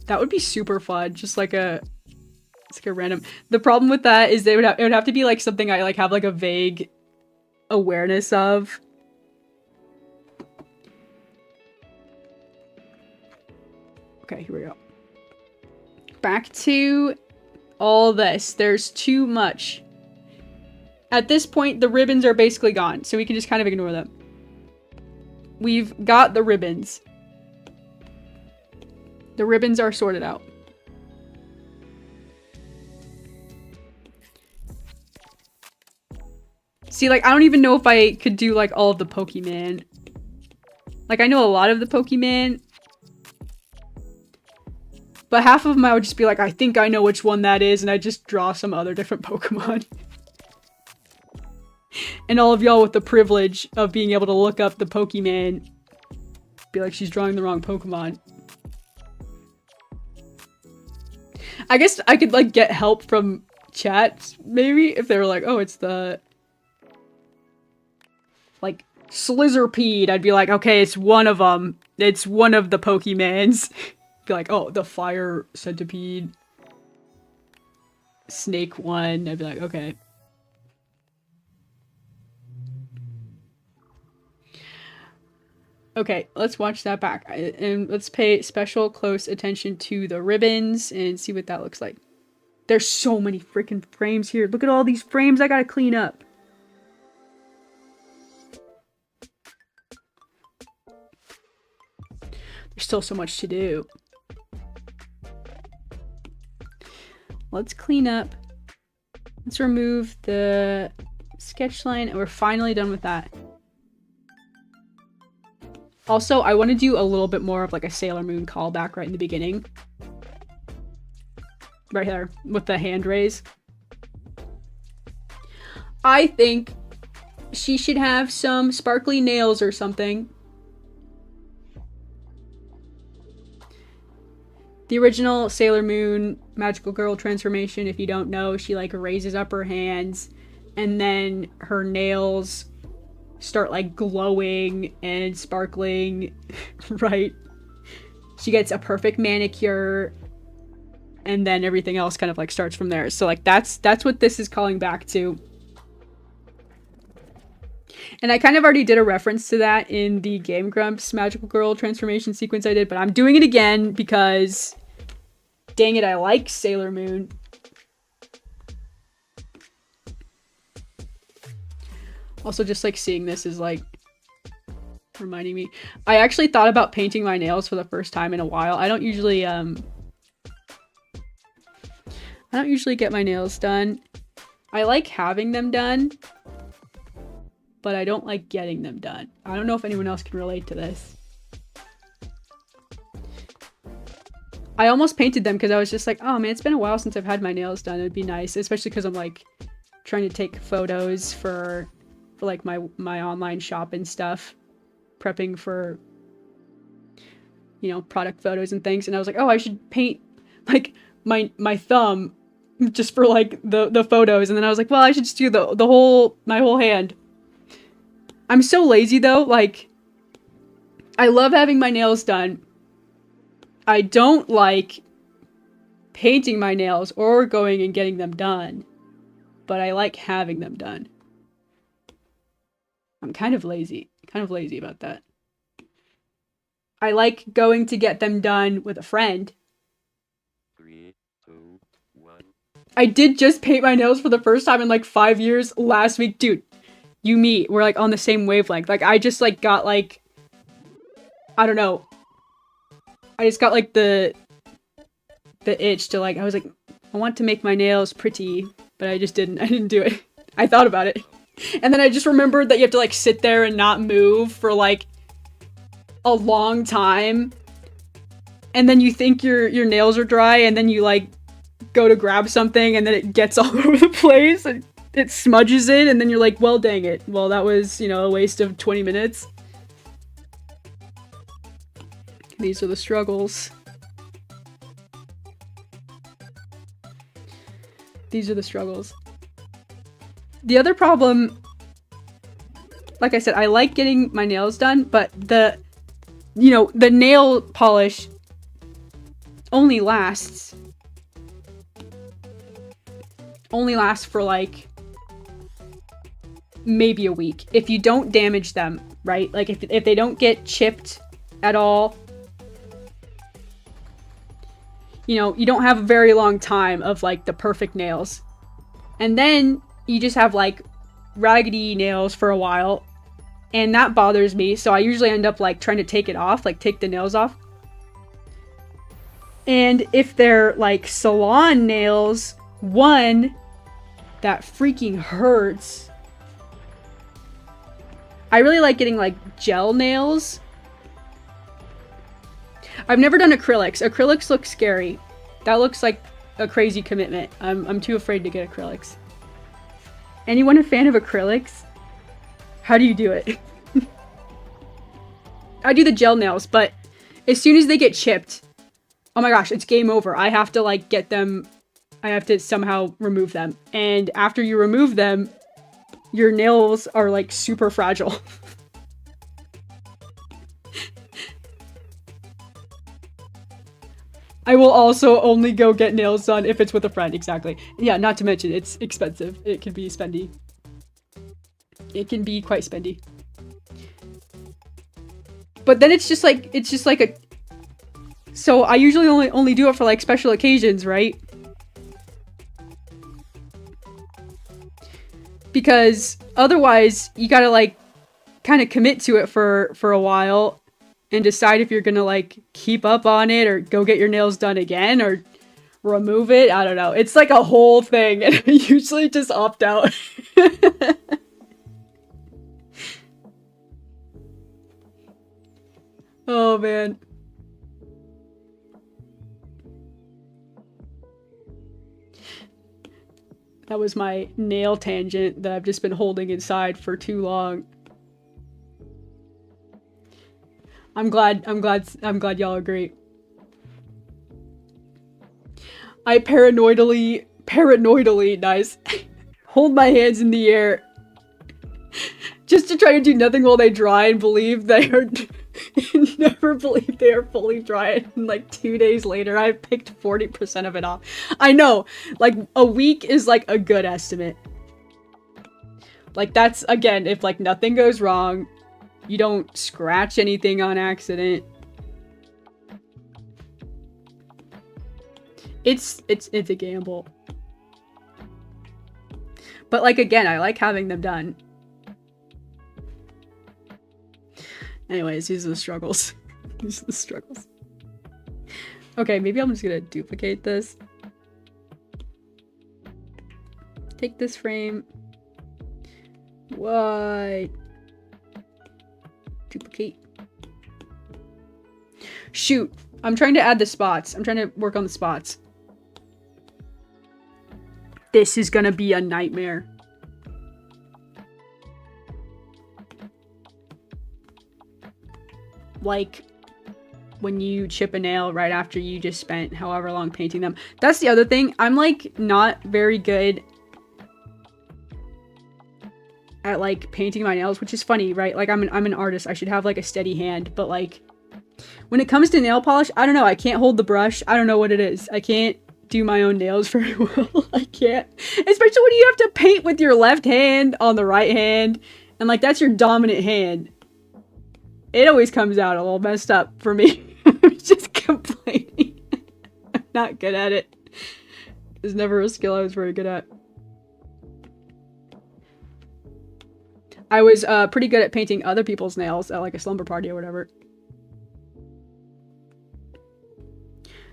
That would be super fun. Just like a... It's like a random... The problem with that is it would have to be like something I like have like a vague awareness of. Okay, here we go. Back to all this. There's too much. At this point, the ribbons are basically gone, so we can just kind of ignore them. We've got the ribbons. The ribbons are sorted out. See, like, I don't even know if I could do, like, all of the Pokemon. Like, I know a lot of the Pokemon. But half of them I would just be like, I think I know which one that is, and I just draw some other different Pokemon. And all of y'all with the privilege of being able to look up the Pokemon, be like, she's drawing the wrong Pokemon. I guess I could, like, get help from chat, maybe, if they were like, oh, it's the... like, Slizzerpeed. I'd be like, okay, it's one of them. It's one of the Pokemons. Be like, oh, the Fire Centipede. Snake one. I'd be like, okay. Okay, let's watch that back. And let's pay special close attention to the ribbons and see what that looks like. There's so many freaking frames here. Look at all these frames I gotta clean up. There's still so much to do. Let's clean up. Let's remove the sketch line, and we're finally done with that. Also, I want to do a little bit more of like a Sailor Moon callback right in the beginning. Right here, with the hand raise. I think she should have some sparkly nails or something. The original Sailor Moon magical girl transformation, if you don't know, she like raises up her hands and then her nails start like glowing and sparkling, right? She gets a perfect manicure and then everything else kind of like starts from there. So like that's what this is calling back to. And I kind of already did a reference to that in the Game Grumps magical girl transformation sequence I did, but I'm doing it again because dang it, I like Sailor Moon. Also, just like seeing this is like reminding me. I actually thought about painting my nails for the first time in a while. I don't usually get my nails done. I like having them done, but I don't like getting them done. I don't know if anyone else can relate to this. I almost painted them because I was just like, oh man, it's been a while since I've had my nails done. It'd be nice, especially because I'm like trying to take photos for like my online shop and stuff, prepping for, you know, product photos and things. And I was like, oh, I should paint like my thumb just for like the photos. And then I was like, well, I should just do my whole hand. I'm so lazy though. Like, I love having my nails done. I don't like painting my nails or going and getting them done, but I like having them done. I'm kind of lazy about that. I like going to get them done with a friend. 3, 2, 1. I did just paint my nails for the first time in like 5 years last week. Dude, we're like on the same wavelength. Like I just like got like, I don't know. I just got like the itch to like, I was like, I want to make my nails pretty, but I didn't do it. I thought about it. And then I just remembered that you have to like sit there and not move for like a long time. And then you think your nails are dry and then you like go to grab something and then it gets all over the place. And it smudges it, and then you're like, well, dang it. Well, that was, you know, a waste of 20 minutes. These are the struggles. These are the struggles. The other problem, like I said, I like getting my nails done, but the nail polish only lasts for like maybe a week if you don't damage them, right? Like if they don't get chipped at all, you know, you don't have a very long time of like the perfect nails. And then you just have like raggedy nails for a while, and that bothers me. So I usually end up like trying to take it off, like take the nails off. And if they're like salon nails, one, that freaking hurts. I really like getting like gel nails. I've never done acrylics. Acrylics look scary. That looks like a crazy commitment. I'm too afraid to get acrylics. Anyone a fan of acrylics? How do you do it? I do the gel nails, but as soon as they get chipped, oh my gosh, it's game over. I have to like get them, I have to somehow remove them. And after you remove them, your nails are like super fragile. I will also only go get nails done if it's with a friend, exactly. Yeah, not to mention it's expensive. It can be spendy. It can be quite spendy. But then it's just like a... So I usually only do it for like special occasions, right? Because otherwise you gotta like kind of commit to it for a while and decide if you're gonna like keep up on it or go get your nails done again or remove it. I don't know. It's like a whole thing, and I usually just opt out. Oh man. That was my nail tangent that I've just been holding inside for too long. I'm glad y'all agree. I paranoidally, nice, hold my hands in the air just to try to do nothing while they dry and believe they are, never believe they are fully dry. And like 2 days later, I picked 40% of it off. I know, like a week is like a good estimate. Like that's, again, if like nothing goes wrong, you don't scratch anything on accident. It's a gamble. But like, again, I like having them done. Anyways, these are the struggles. These are the struggles. Okay, maybe I'm just gonna duplicate this. Take this frame. What? Duplicate. Shoot. I'm trying to add the spots. I'm trying to work on the spots. This is gonna be a nightmare. Like when you chip a nail right after you just spent however long painting them. That's the other thing. I'm like not very good at like painting my nails, which is funny, right? Like I'm an artist. I should have like a steady hand, but like when it comes to nail polish, I don't know. I can't hold the brush. I don't know what it is. I can't do my own nails very well. I can't. Especially when you have to paint with your left hand on the right hand. And like that's your dominant hand. It always comes out a little messed up for me. I'm just complaining. I'm not good at it. It's never a skill I was very good at. I was pretty good at painting other people's nails at like a slumber party or whatever.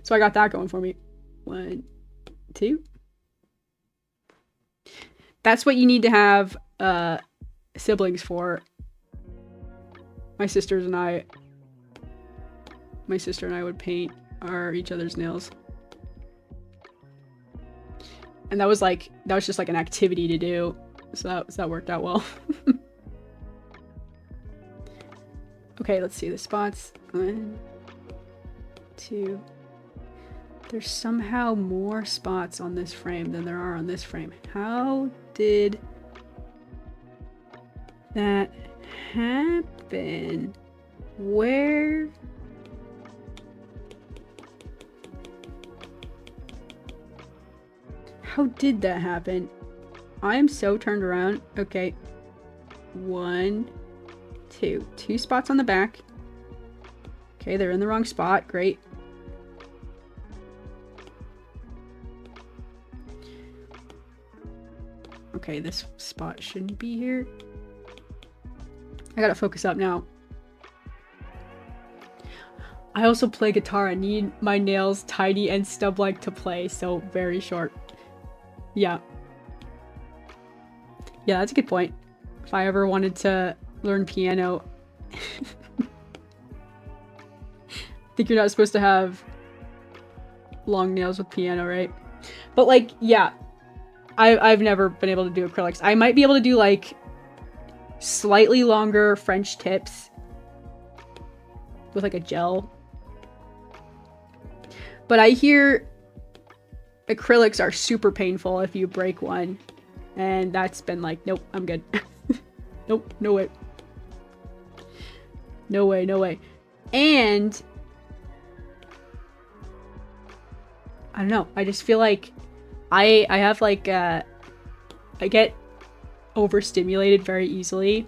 So I got that going for me. 1, 2. That's what you need to have siblings for. My sister and I would paint each other's nails. And that was just like an activity to do. So that worked out well. Okay, let's see the spots. 1, 2. There's somehow more spots on this frame than there are on this frame. How did that happen? Where? How did that happen? I am so turned around. Okay. 1, 2. 2 spots on the back. Okay, they're in the wrong spot. Great. Okay, this spot shouldn't be here. I gotta focus up now. I also play guitar. I need my nails tidy and stub-like to play, so very short. Yeah. Yeah, that's a good point. If I ever wanted to learn piano... I think you're not supposed to have long nails with piano, right? But like, yeah. I've never been able to do acrylics. I might be able to do like slightly longer French tips with like a gel. But I hear acrylics are super painful if you break one. And that's been like, nope, I'm good. Nope, no way. No way, no way. And I don't know. I just feel like I have like, I get overstimulated very easily.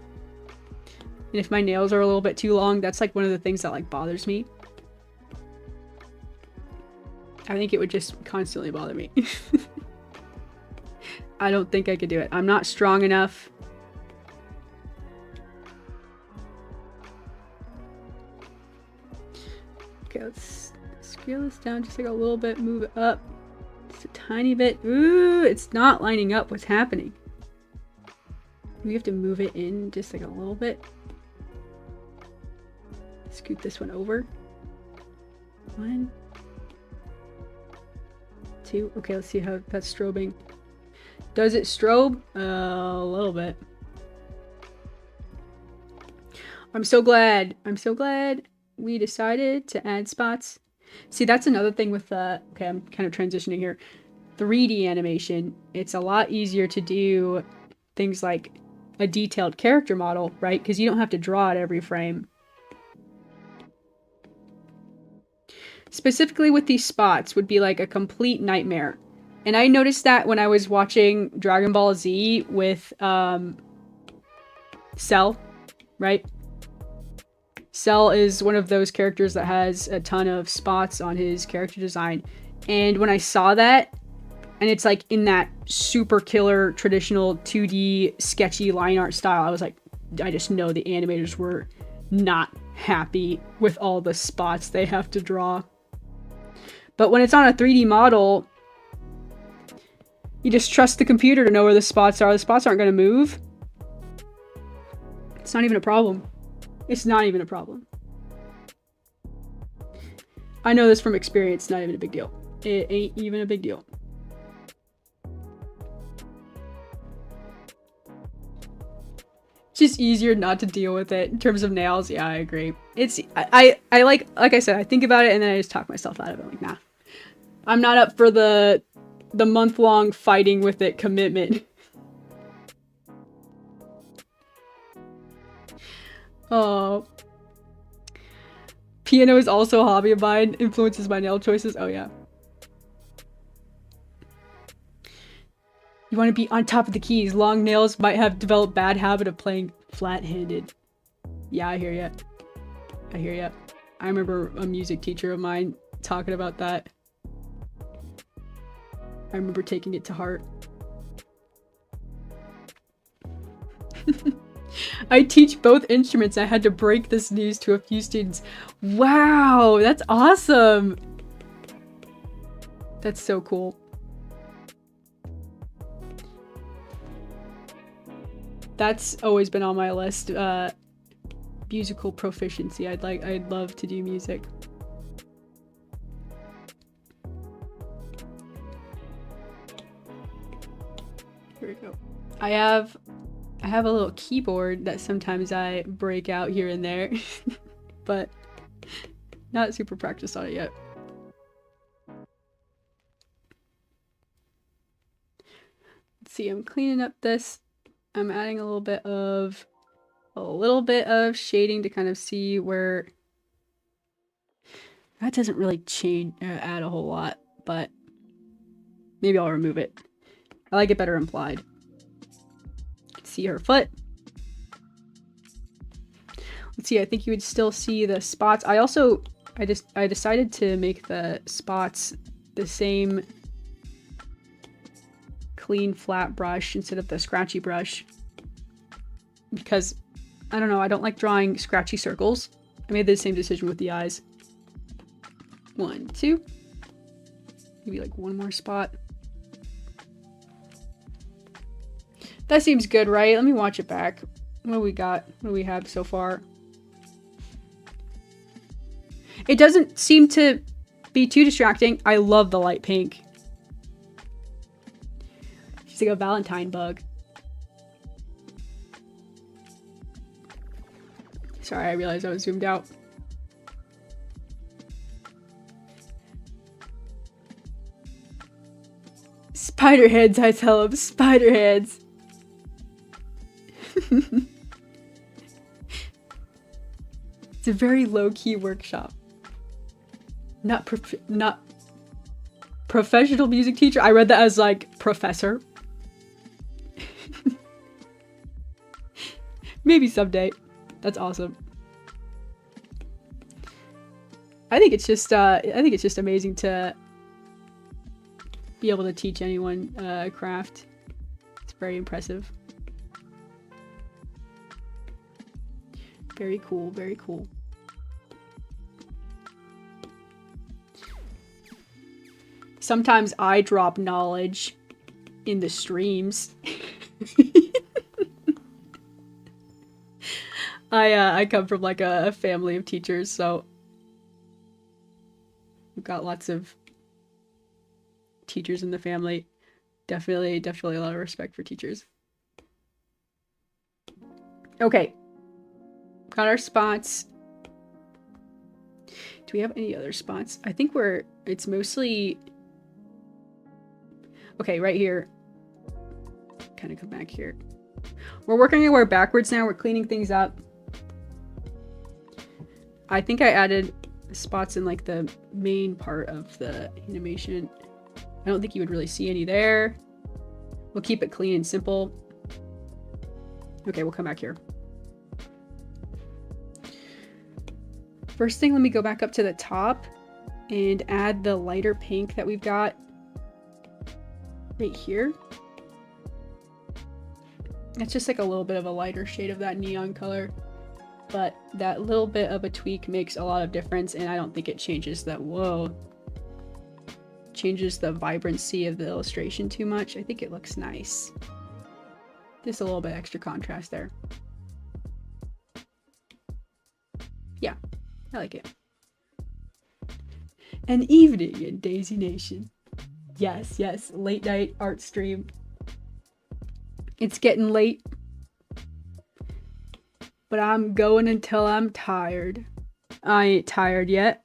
And if my nails are a little bit too long, that's like one of the things that like bothers me. I think it would just constantly bother me. I don't think I could do it. I'm not strong enough. Okay, let's scale this down just like a little bit, move it up. Just a tiny bit. Ooh, it's not lining up. What's happening? We have to move it in just like a little bit. Scoot this one over. 1, 2. Okay, let's see how that's strobing. Does it strobe? A little bit. I'm so glad we decided to add spots. See, that's another thing with okay, I'm kind of transitioning here. 3D animation, it's a lot easier to do things like a detailed character model, right? Because you don't have to draw it every frame. Specifically with these spots would be like a complete nightmare. And I noticed that when I was watching Dragon Ball Z with Cell, right? Cell is one of those characters that has a ton of spots on his character design. And when I saw that, and it's like in that super killer traditional 2D sketchy line art style, I was like, I just know the animators were not happy with all the spots they have to draw. But when it's on a 3D model, you just trust the computer to know where the spots are. The spots aren't going to move. It's not even a problem. It's not even a problem. I know this from experience. Not even a big deal. It ain't even a big deal. It's just easier not to deal with it in terms of nails. Yeah, I agree. It's I like I said, I think about it and then I just talk myself out of it. I'm like, nah. I'm not up for the month-long fighting with it commitment. Oh. Piano is also a hobby of mine. Influences my nail choices. Oh, yeah. You want to be on top of the keys. Long nails might have developed bad habit of playing flat-handed. Yeah, I hear ya. I hear ya. I remember a music teacher of mine talking about that. I remember taking it to heart. I teach both instruments. I had to break this news to a few students. Wow, that's awesome. That's so cool. That's always been on my list. Musical proficiency. I'd love to do music. There we go. I have a little keyboard that sometimes I break out here and there, but not super practiced on it yet. Let's see, I'm cleaning up this. I'm adding a little bit of shading to kind of see where that doesn't really change, add a whole lot, but maybe I'll remove it. I like it better implied. See her foot. Let's see, I think you would still see the spots. I decided to make the spots the same clean flat brush instead of the scratchy brush. Because, I don't know, I don't like drawing scratchy circles. I made the same decision with the eyes. 1, 2. Maybe like one more spot. That seems good, right? Let me watch it back. What do we got? What do we have so far? It doesn't seem to be too distracting. I love the light pink. She's like a Valentine bug. Sorry, I realized I was zoomed out. Spider heads, I tell him. Spider heads. It's a very low-key workshop. Not professional music teacher. I read that as like professor. Maybe someday. That's awesome. I think it's just amazing to be able to teach anyone a craft. It's very impressive. Very cool, very cool. Sometimes I drop knowledge in the streams. I come from like a family of teachers, so we've got lots of teachers in the family. Definitely a lot of respect for teachers. Okay. Got our spots. Do we have any other spots? I think it's mostly... Okay, right here. Kind of come back here. We're working our way backwards now. We're cleaning things up. I think I added spots in like the main part of the animation. I don't think you would really see any there. We'll keep it clean and simple. Okay, we'll come back here. First thing, let me go back up to the top and add the lighter pink that we've got right here. It's just like a little bit of a lighter shade of that neon color, but that little bit of a tweak makes a lot of difference, and I don't think it changes that, changes the vibrancy of the illustration too much. I think it looks nice. Just a little bit extra contrast there. Yeah, I like it. An evening in Daisy Nation. Yes, yes, late night art stream. It's getting late, but I'm going until I'm tired. I ain't tired yet.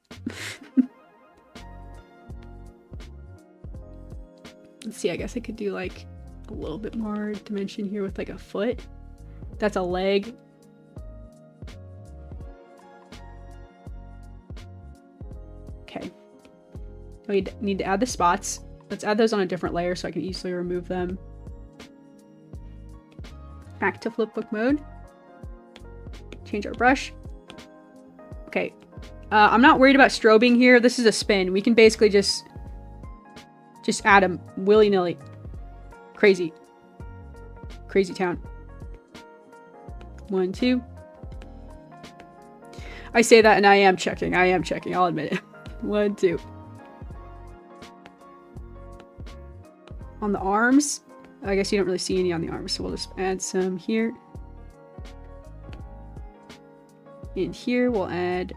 Let's see, I guess I could do like a little bit more dimension here with like a foot. That's a leg. Okay. We need to add the spots. Let's add those on a different layer so I can easily remove them. Back to flipbook mode. Change our brush. Okay. I'm not worried about strobing here. This is a spin. We can basically just add them willy-nilly. Crazy. Crazy town. 1, 2. I say that and I am checking. I'll admit it. 1, 2. On the arms. I guess you don't really see any on the arms, so we'll just add some here. And here we'll add...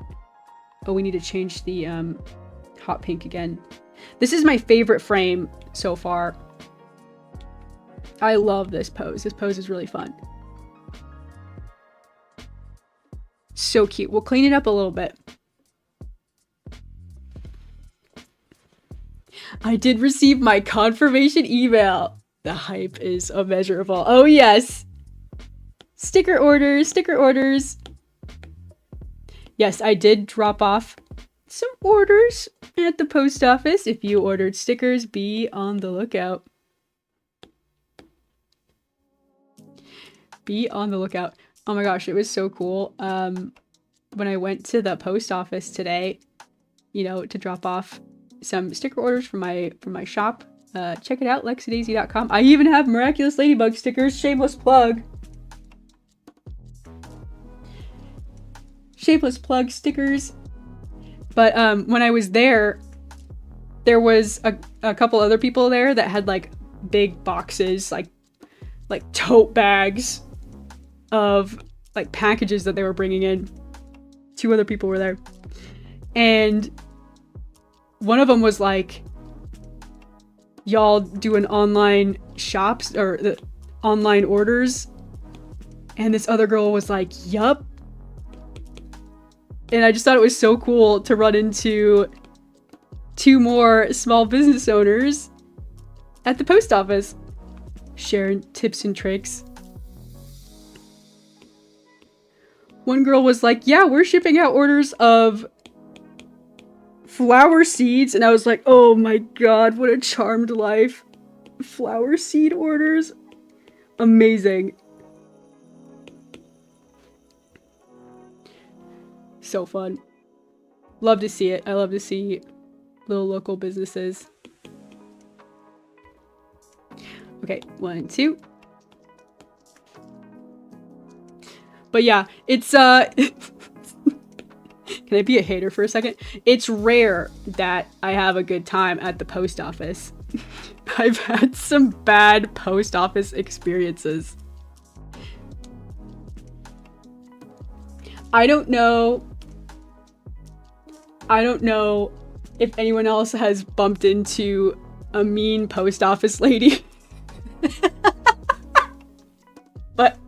Oh, we need to change the hot pink again. This is my favorite frame so far. I love this pose. This pose is really fun. So cute. We'll clean it up a little bit. I did receive my confirmation email. The hype is immeasurable. Oh yes. Sticker orders, sticker orders. Yes, I did drop off some orders at the post office. If you ordered stickers, be on the lookout. Be on the lookout. Oh my gosh, it was so cool. When I went to the post office today, you know, to drop off some sticker orders from my shop. Check it out, lexidaisy.com. I even have Miraculous Ladybug stickers. Shameless plug. Shameless plug stickers. But when I was there was a couple other people there that had like big boxes, like tote bags of like packages that they were bringing in. 2 other people were there. And one of them was like, y'all doing online shops or the online orders? And this other girl was like, yup. And I just thought it was so cool to run into 2 more small business owners at the post office, sharing tips and tricks. One girl was like, yeah, we're shipping out orders of flower seeds. And I was like, oh my god, what a charmed life. Flower seed orders. Amazing. So fun. Love to see it. I love to see little local businesses. Okay, 1, 2. But yeah, it's can I be a hater for a second? It's rare that I have a good time at the post office. I've had some bad post office experiences. I don't know if anyone else has bumped into a mean post office lady. But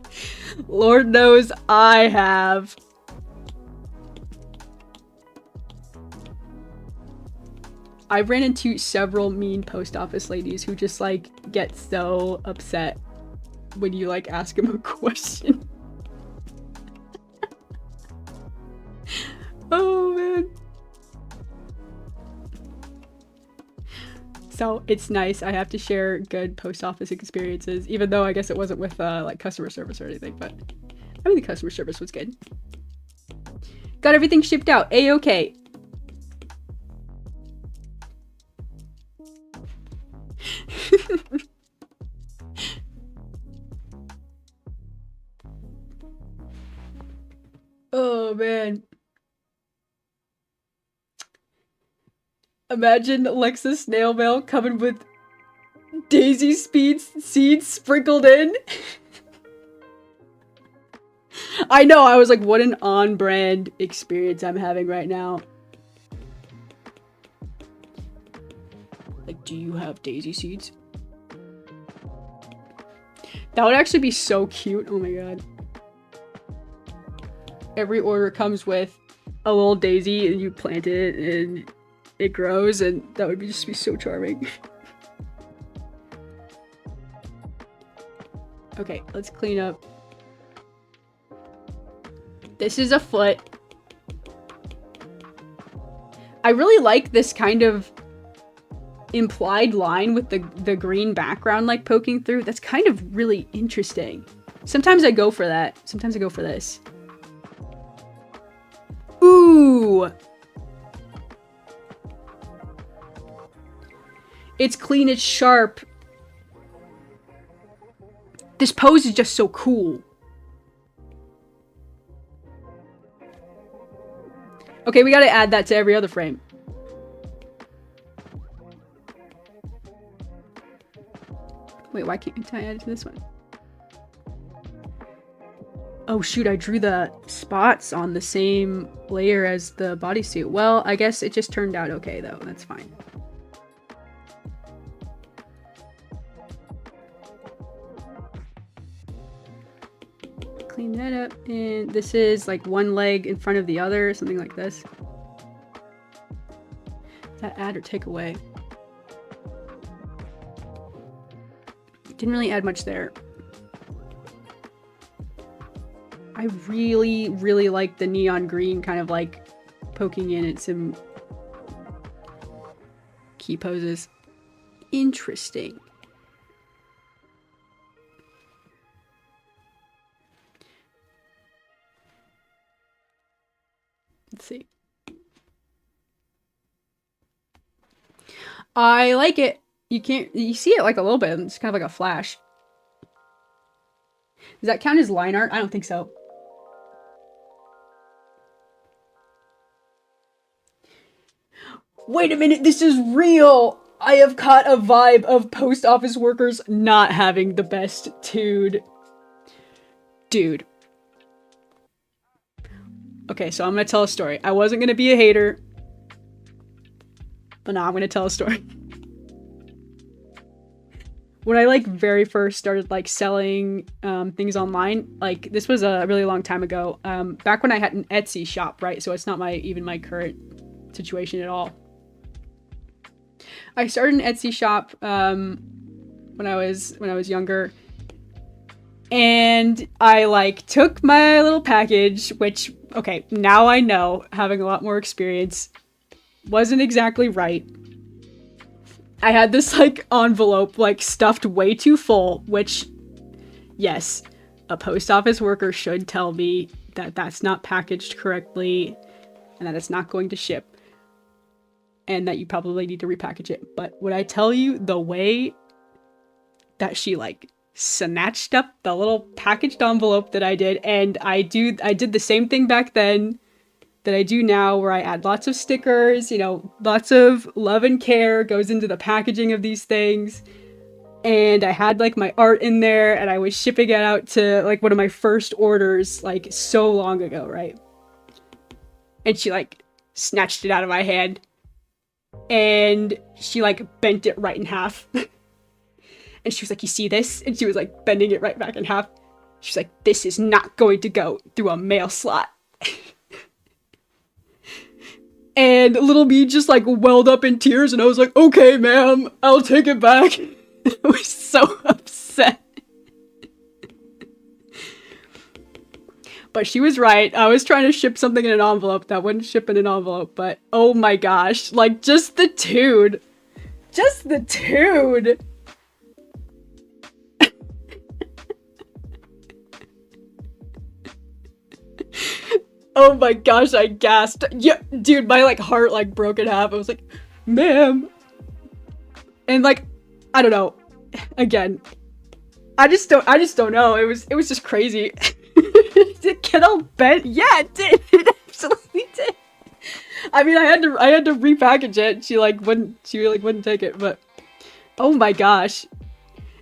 Lord knows I have. I've ran into several mean post office ladies who just like get so upset when you like ask them a question. Oh man. So it's nice. I have to share good post office experiences, even though I guess it wasn't with like customer service or anything, but I mean the customer service was good. Got everything shipped out. A-okay. Oh man. Imagine Alexa snail mail coming with daisy seeds sprinkled in. I know, I was like, what an on-brand experience I'm having right now. Like, do you have daisy seeds? That would actually be so cute. Oh my god. Every order comes with a little daisy and you plant it and it grows, and that would just be so charming. Okay, let's clean up. This is a foot. I really like this kind of implied line with the green background like poking through. That's kind of really interesting. Sometimes I go for that. Sometimes I go for this. Ooh! It's clean, it's sharp. This pose is just so cool. Okay, we gotta add that to every other frame. Wait, why can't I add it to this one? Oh shoot, I drew the spots on the same layer as the bodysuit. Well, I guess it just turned out okay though, that's fine. clean that up. And this is like one leg in front of the other, something like this. Does that add or take away? Didn't really add much there. I really, really like the neon green, kind of like poking in at some key poses. Interesting. Let's see. I like it. You see it like a little bit. It's kind of like a flash. Does that count as line art? I don't think so. Wait a minute, this is real! I have caught a vibe of post office workers not having the best tude. Dude. Okay, so I'm gonna tell a story. I wasn't gonna be a hater. But now I'm gonna tell a story. When I like very first started like selling things online, like this was a really long time ago. Back when I had an Etsy shop, right? So it's not even my current situation at all. I started an Etsy shop when I was younger, and I like took my little package, which okay, now I know, having a lot more experience, wasn't exactly right. I had this like envelope like stuffed way too full, which yes, a post office worker should tell me that that's not packaged correctly and that it's not going to ship. And that you probably need to repackage it. But would I tell you the way that she like snatched up the little packaged envelope that I did, and I did the same thing back then that I do now, where I add lots of stickers, you know, lots of love and care goes into the packaging of these things. And I had like my art in there, and I was shipping it out to like one of my first orders like so long ago, right? And she like snatched it out of my hand. And she like bent it right in half. And she was like, you see this? And she was like bending it right back in half. She's like, this is not going to go through a mail slot. And little me just like welled up in tears, and I was like, okay, ma'am, I'll take it back. I was so upset. But she was right. I was trying to ship something in an envelope that wouldn't ship in an envelope, but oh my gosh, like just the tude. Just the tude. Oh my gosh, I gasped. Yeah, dude, my like heart like broke in half. I was like, ma'am. And like, I don't know. Again, I just don't know. It was just crazy. Did it get all bent? Yeah, it did. It absolutely did. I mean, I had to repackage it. She wouldn't take it, but oh my gosh.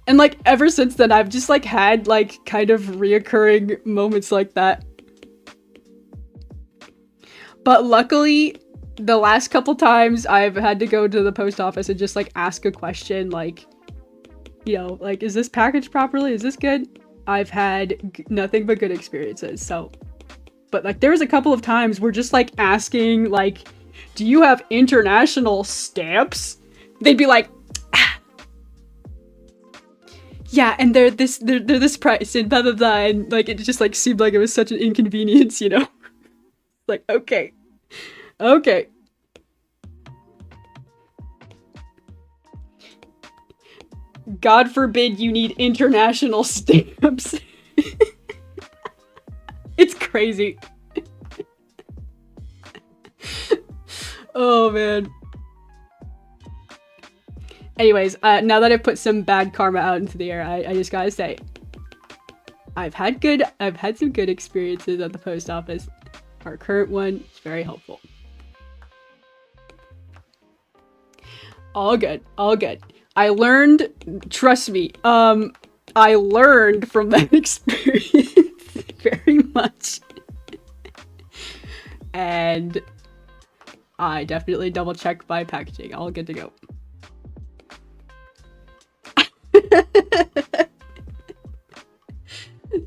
And like ever since then, I've just like had like kind of reoccurring moments like that. But luckily, the last couple times I've had to go to the post office and just like ask a question, like, you know, like, is this packaged properly? Is this good? I've had nothing but good experiences. So, but like there was a couple of times where just like asking like, do you have international stamps? They'd be like, ah. Yeah, and they're this price and blah blah blah, and like it just like seemed like it was such an inconvenience, you know? Like, okay. God forbid you need international stamps. It's crazy. Oh man. Anyways, now that I've put some bad karma out into the air, I just gotta say, I've had some good experiences at the post office. Our current one is very helpful. All good. I learned, trust me, I learned from that experience very much. And I definitely double checked my packaging. All good to go.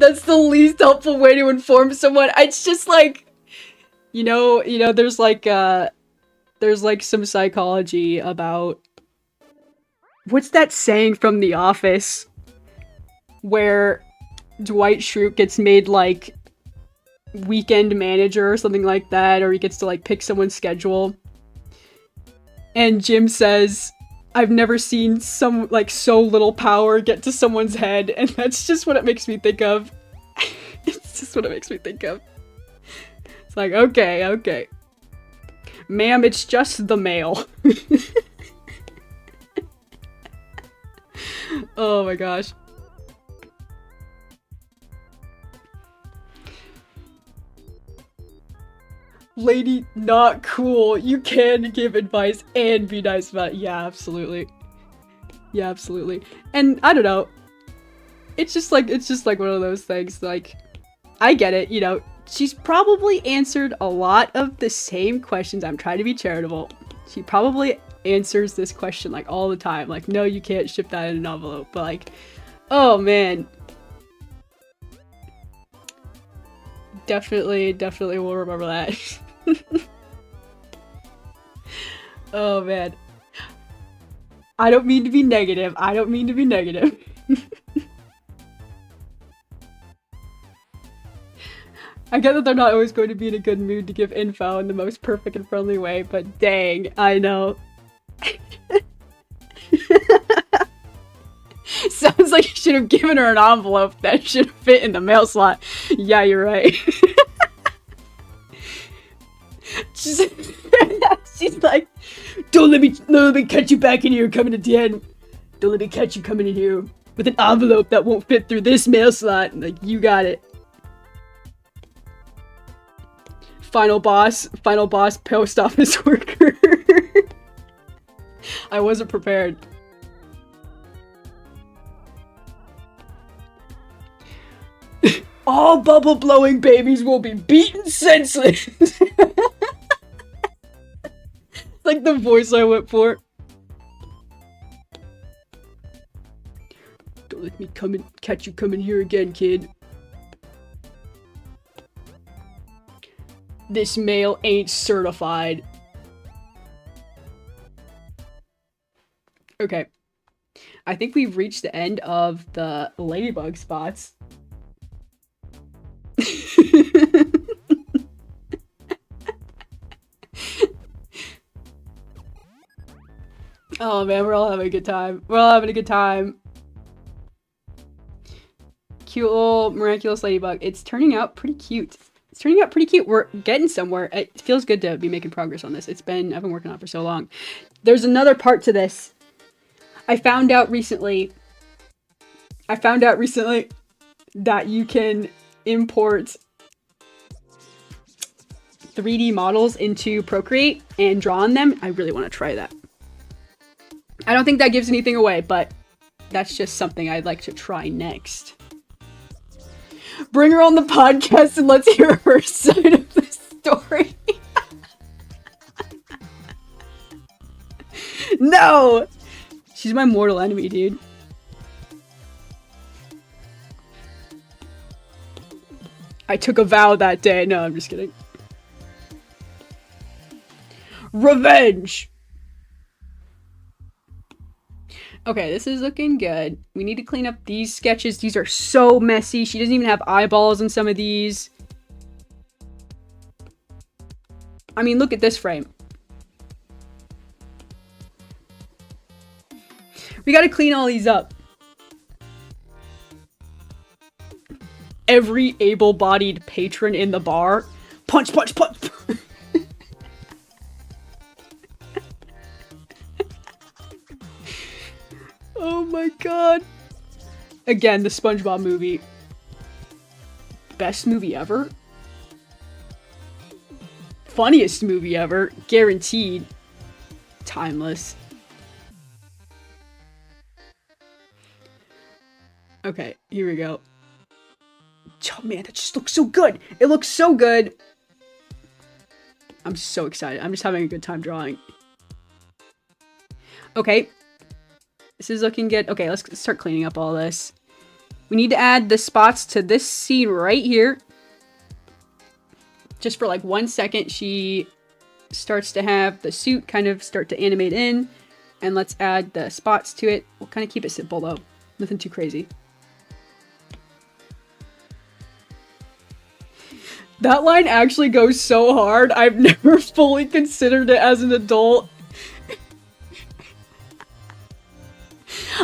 That's the least helpful way to inform someone. It's just like, there's like some psychology about, what's that saying from The Office where Dwight Schrute gets made like weekend manager or something like that, or he gets to like pick someone's schedule, and Jim says, I've never seen so little power get to someone's head, and that's just what it makes me think of. It's just what it makes me think of. It's like, okay. Ma'am, it's just the mail. Oh my gosh. Lady, not cool. You can give advice and be nice about it. Yeah, absolutely. Yeah, absolutely. And I don't know. It's just like one of those things, like, I get it, she's probably answered a lot of the same questions. I'm trying to be charitable. She probably answers this question like all the time. Like, no, you can't ship that in an envelope. But like, oh man. Definitely will remember that. Oh man. I don't mean to be negative. I get that they're not always going to be in a good mood to give info in the most perfect and friendly way, but dang, I know. Sounds like you should have given her an envelope that should have fit in the mail slot. Yeah, you're right. She's like, don't let me catch you back in here coming at the end. Don't let me catch you coming in here with an envelope that won't fit through this mail slot. Like, you got it. Final boss, post office worker. I wasn't prepared. All bubble blowing babies will be beaten senseless. Like the voice I went for. Don't let me catch you coming here again, kid. This mail ain't certified. Okay. I think we've reached the end of the ladybug spots. Oh man, we're all having a good time. Cute little miraculous ladybug. It's turning out pretty cute. We're getting somewhere. It feels good to be making progress on this. I've been working on it for so long. There's another part to this. I found out recently that you can import 3D models into Procreate and draw on them. I really want to try that. I don't think that gives anything away, but that's just something I'd like to try next. Bring her on the podcast and let's hear her side of the story. No! She's my mortal enemy, dude. I took a vow that day. No, I'm just kidding. Revenge! Okay, this is looking good. We need to clean up these sketches. These are so messy. She doesn't even have eyeballs in some of these. I mean, look at this frame. We gotta clean all these up. Every able-bodied patron in the bar. Punch, punch, punch! Oh my god. Again, the SpongeBob movie. Best movie ever? Funniest movie ever. Guaranteed. Timeless. Okay, here we go. Oh man, that just looks so good! It looks so good! I'm so excited. I'm just having a good time drawing. Okay. This is looking good. Okay, let's start cleaning up all this. We need to add the spots to this scene right here. Just for like 1 second, she starts to have the suit kind of start to animate in. And let's add the spots to it. We'll kind of keep it simple though. Nothing too crazy. That line actually goes so hard. I've never fully considered it as an adult.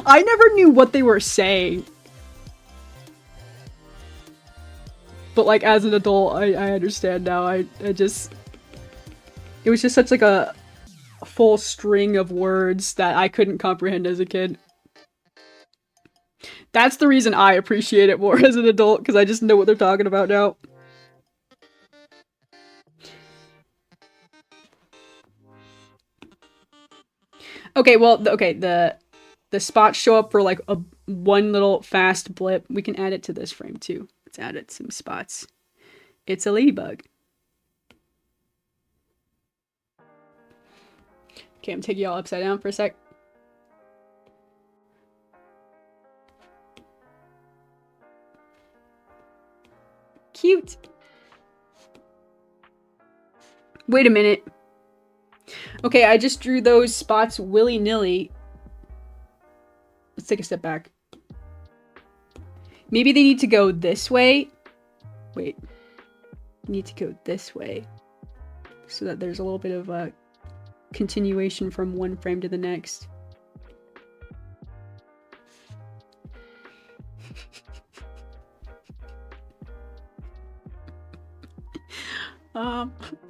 I never knew what they were saying. But like as an adult, I understand now. I just... It was just such like a full string of words that I couldn't comprehend as a kid. That's the reason I appreciate it more as an adult, because I just know what they're talking about now. Okay, well, the spots show up for like one little fast blip. We can add it to this frame too. Let's add it some spots. It's a ladybug. Okay, I'm taking y'all upside down for a sec. Cute. Wait a minute. Okay, I just drew those spots willy-nilly. Let's take a step back. Maybe they need to go this way. Wait. Need to go this way. So that there's a little bit of a continuation from one frame to the next.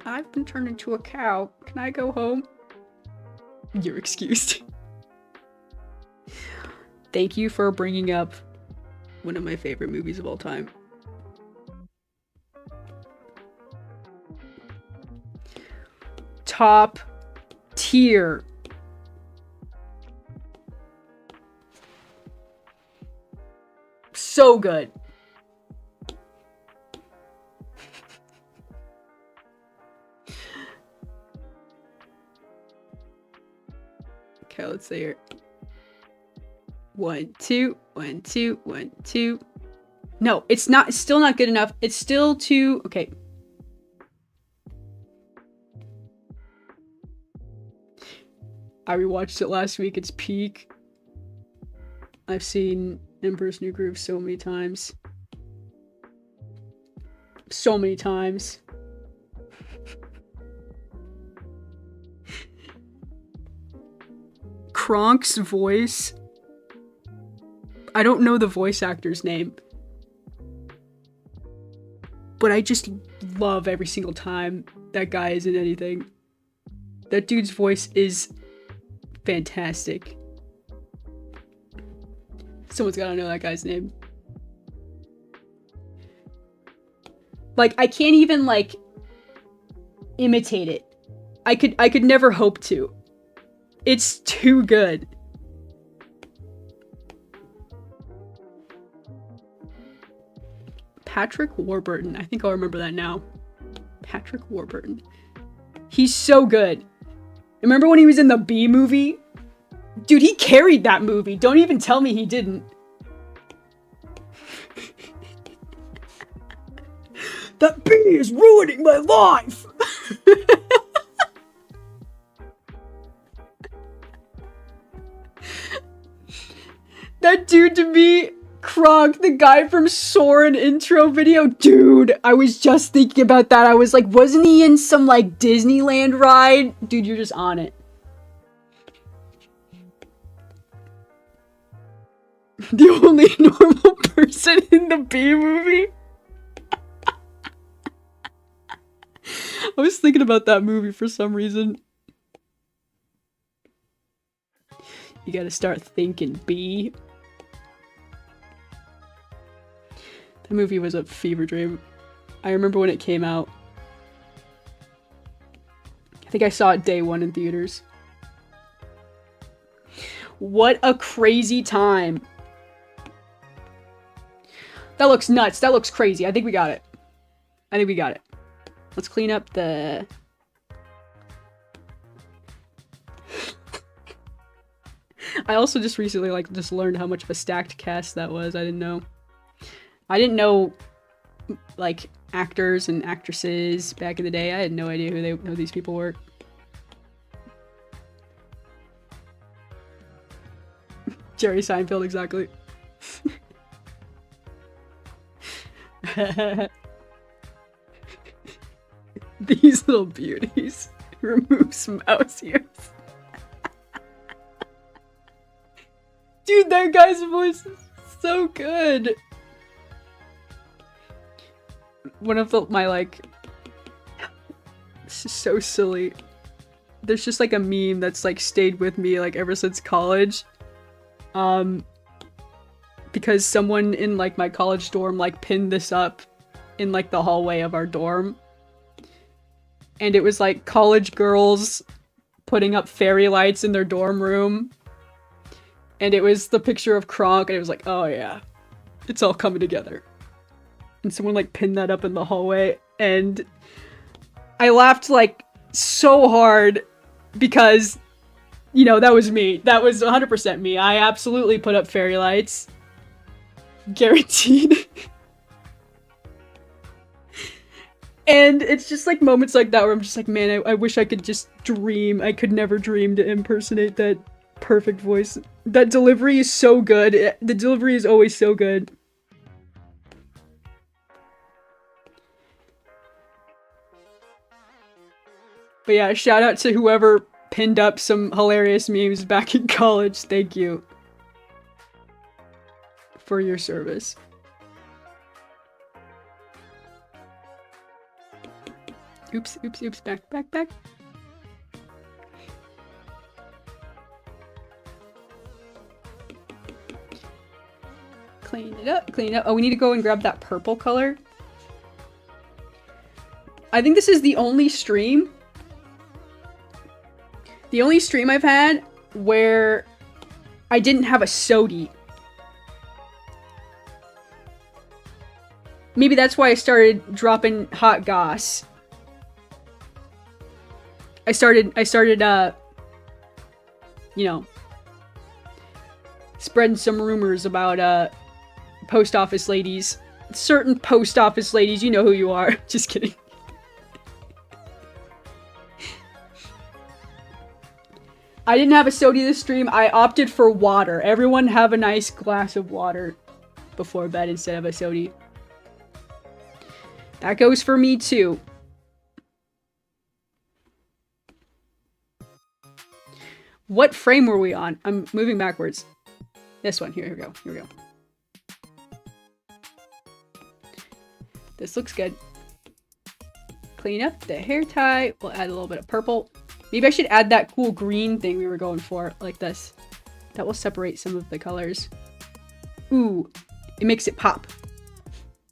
I've been turned into a cow. Can I go home? You're excused. Thank you for bringing up one of my favorite movies of all time. Top tier. So good. Okay, let's see here. 1, 2, 1, 2, 1, 2. No, it's not. It's still not good enough. It's still too. Okay. I rewatched it last week. It's peak. I've seen Emperor's New Groove so many times. So many times. Kronk's voice. I don't know the voice actor's name. But I just love every single time that guy is in anything. That dude's voice is fantastic. Someone's gotta know that guy's name. Like, I can't even, like, imitate it. I could never hope to. It's too good. Patrick Warburton. I think I'll remember that now. Patrick Warburton. He's so good. Remember when he was in the Bee movie? Dude, he carried that movie. Don't even tell me he didn't. That bee is ruining my life! That dude to me, Kronk, the guy from Soarin' intro video. Dude, I was just thinking about that. I was like, wasn't he in some, like, Disneyland ride? Dude, you're just on it. The only normal person in the Bee movie? I was thinking about that movie for some reason. You gotta start thinking, Bee. The movie was a fever dream. I remember when it came out. I think I saw it day one in theaters. What a crazy time. That looks nuts. That looks crazy. I think we got it. I think we got it. Let's clean up the... I also just recently, like, just learned how much of a stacked cast that was. I didn't know. I didn't know, like, actors and actresses back in the day. I had no idea who these people were. Jerry Seinfeld, exactly. These little beauties. Removes mouse ears. Dude, that guy's voice is so good. One of my like, this is so silly. There's just like a meme that's like stayed with me like ever since college. Because someone in like my college dorm like pinned this up in like the hallway of our dorm. And it was like college girls putting up fairy lights in their dorm room. And it was the picture of Kronk, and it was like, oh yeah, it's all coming together. And someone like pinned that up in the hallway, and I laughed like so hard because, you know, that was me. That was 100% me. I absolutely put up fairy lights. Guaranteed. And it's just like moments like that where I'm just like, man, I wish I could just dream. I could never dream to impersonate that perfect voice. That delivery is so good. The delivery is always so good. But yeah, shout out to whoever pinned up some hilarious memes back in college. Thank you for your service. Oops, oops, oops, back, back, back. Clean it up, clean it up. Oh, we need to go and grab that purple color. I think this is the only stream I've had where I didn't have a sodi. Maybe that's why I started dropping hot goss. I started, you know, spreading some rumors about, post office ladies. Certain post office ladies, you know who you are. Just kidding. I didn't have a soda this stream. I opted for water. Everyone have a nice glass of water before bed instead of a soda. That goes for me too. What frame were we on? I'm moving backwards. This one. Here we go. Here we go. This looks good. Clean up the hair tie. We'll add a little bit of purple. Maybe I should add that cool green thing we were going for, like this. That will separate some of the colors. Ooh, it makes it pop.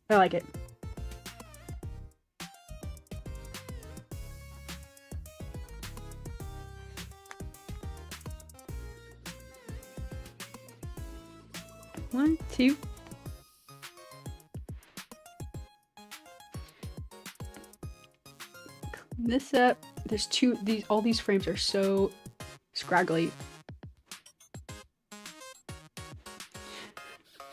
I like it. One, two. Clean this up. There's all these frames are so scraggly.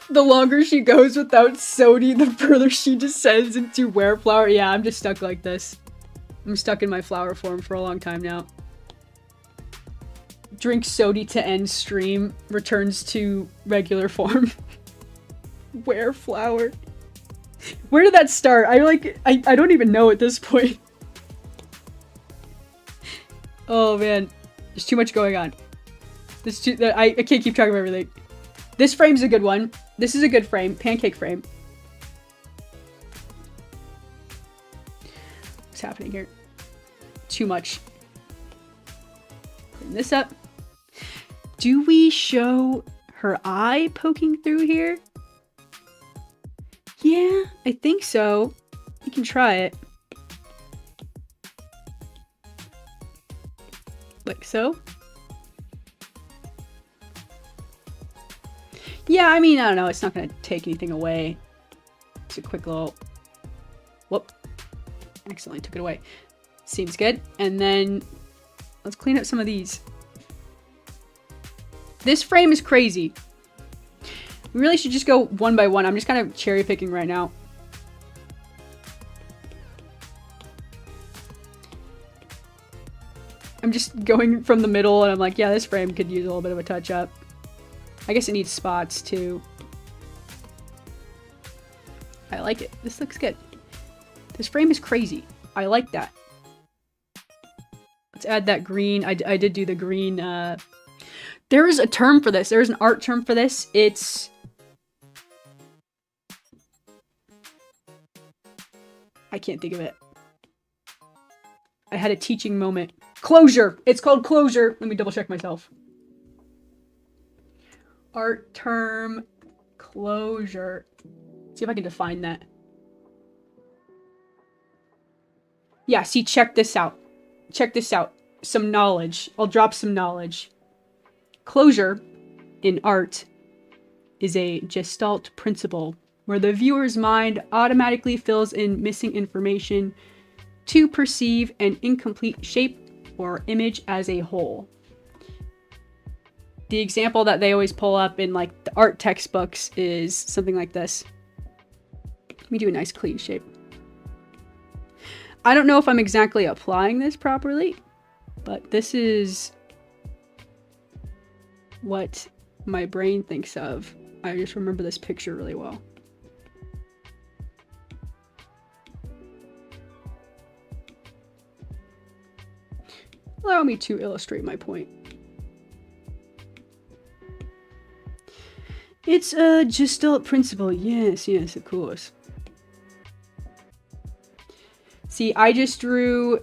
The longer she goes without sodi, the further she descends into were flower. Yeah, I'm just stuck like this. I'm stuck in my flower form for a long time now. Drink sodi to end stream. Returns to regular form. Were flower. Where did that start? I don't even know at this point. Oh man, there's too much going on. I can't keep track of everything. This frame's a good one. This is a good frame. Pancake frame. What's happening here? Too much. Clean this up. Do we show her eye poking through here? Yeah, I think so. We can try it. Like so. Yeah, I mean, I don't know. It's not going to take anything away. It's a quick little... Whoop. Accidentally took it away. Seems good. And then let's clean up some of these. This frame is crazy. We really should just go one by one. I'm just kind of cherry picking right now. I'm just going from the middle and I'm like, yeah, this frame could use a little bit of a touch up. I guess it needs spots too. I like it. This looks good. This frame is crazy. I like that. Let's add that green. I did do the green. There is a term for this. There is an art term for this. It's... I can't think of it. I had a teaching moment. Closure! It's called closure! Let me double check myself. Art term closure. See if I can define that. Yeah, see, check this out. Check this out. Some knowledge. I'll drop some knowledge. Closure in art is a gestalt principle where the viewer's mind automatically fills in missing information to perceive an incomplete shape or image as a whole. The example that they always pull up in like the art textbooks is something like this. Let me do a nice clean shape. I don't know if I'm exactly applying this properly, but this is what my brain thinks of. I just remember this picture really well. Allow me to illustrate my point. It's a gestalt principle. Yes, yes, of course. See, I just drew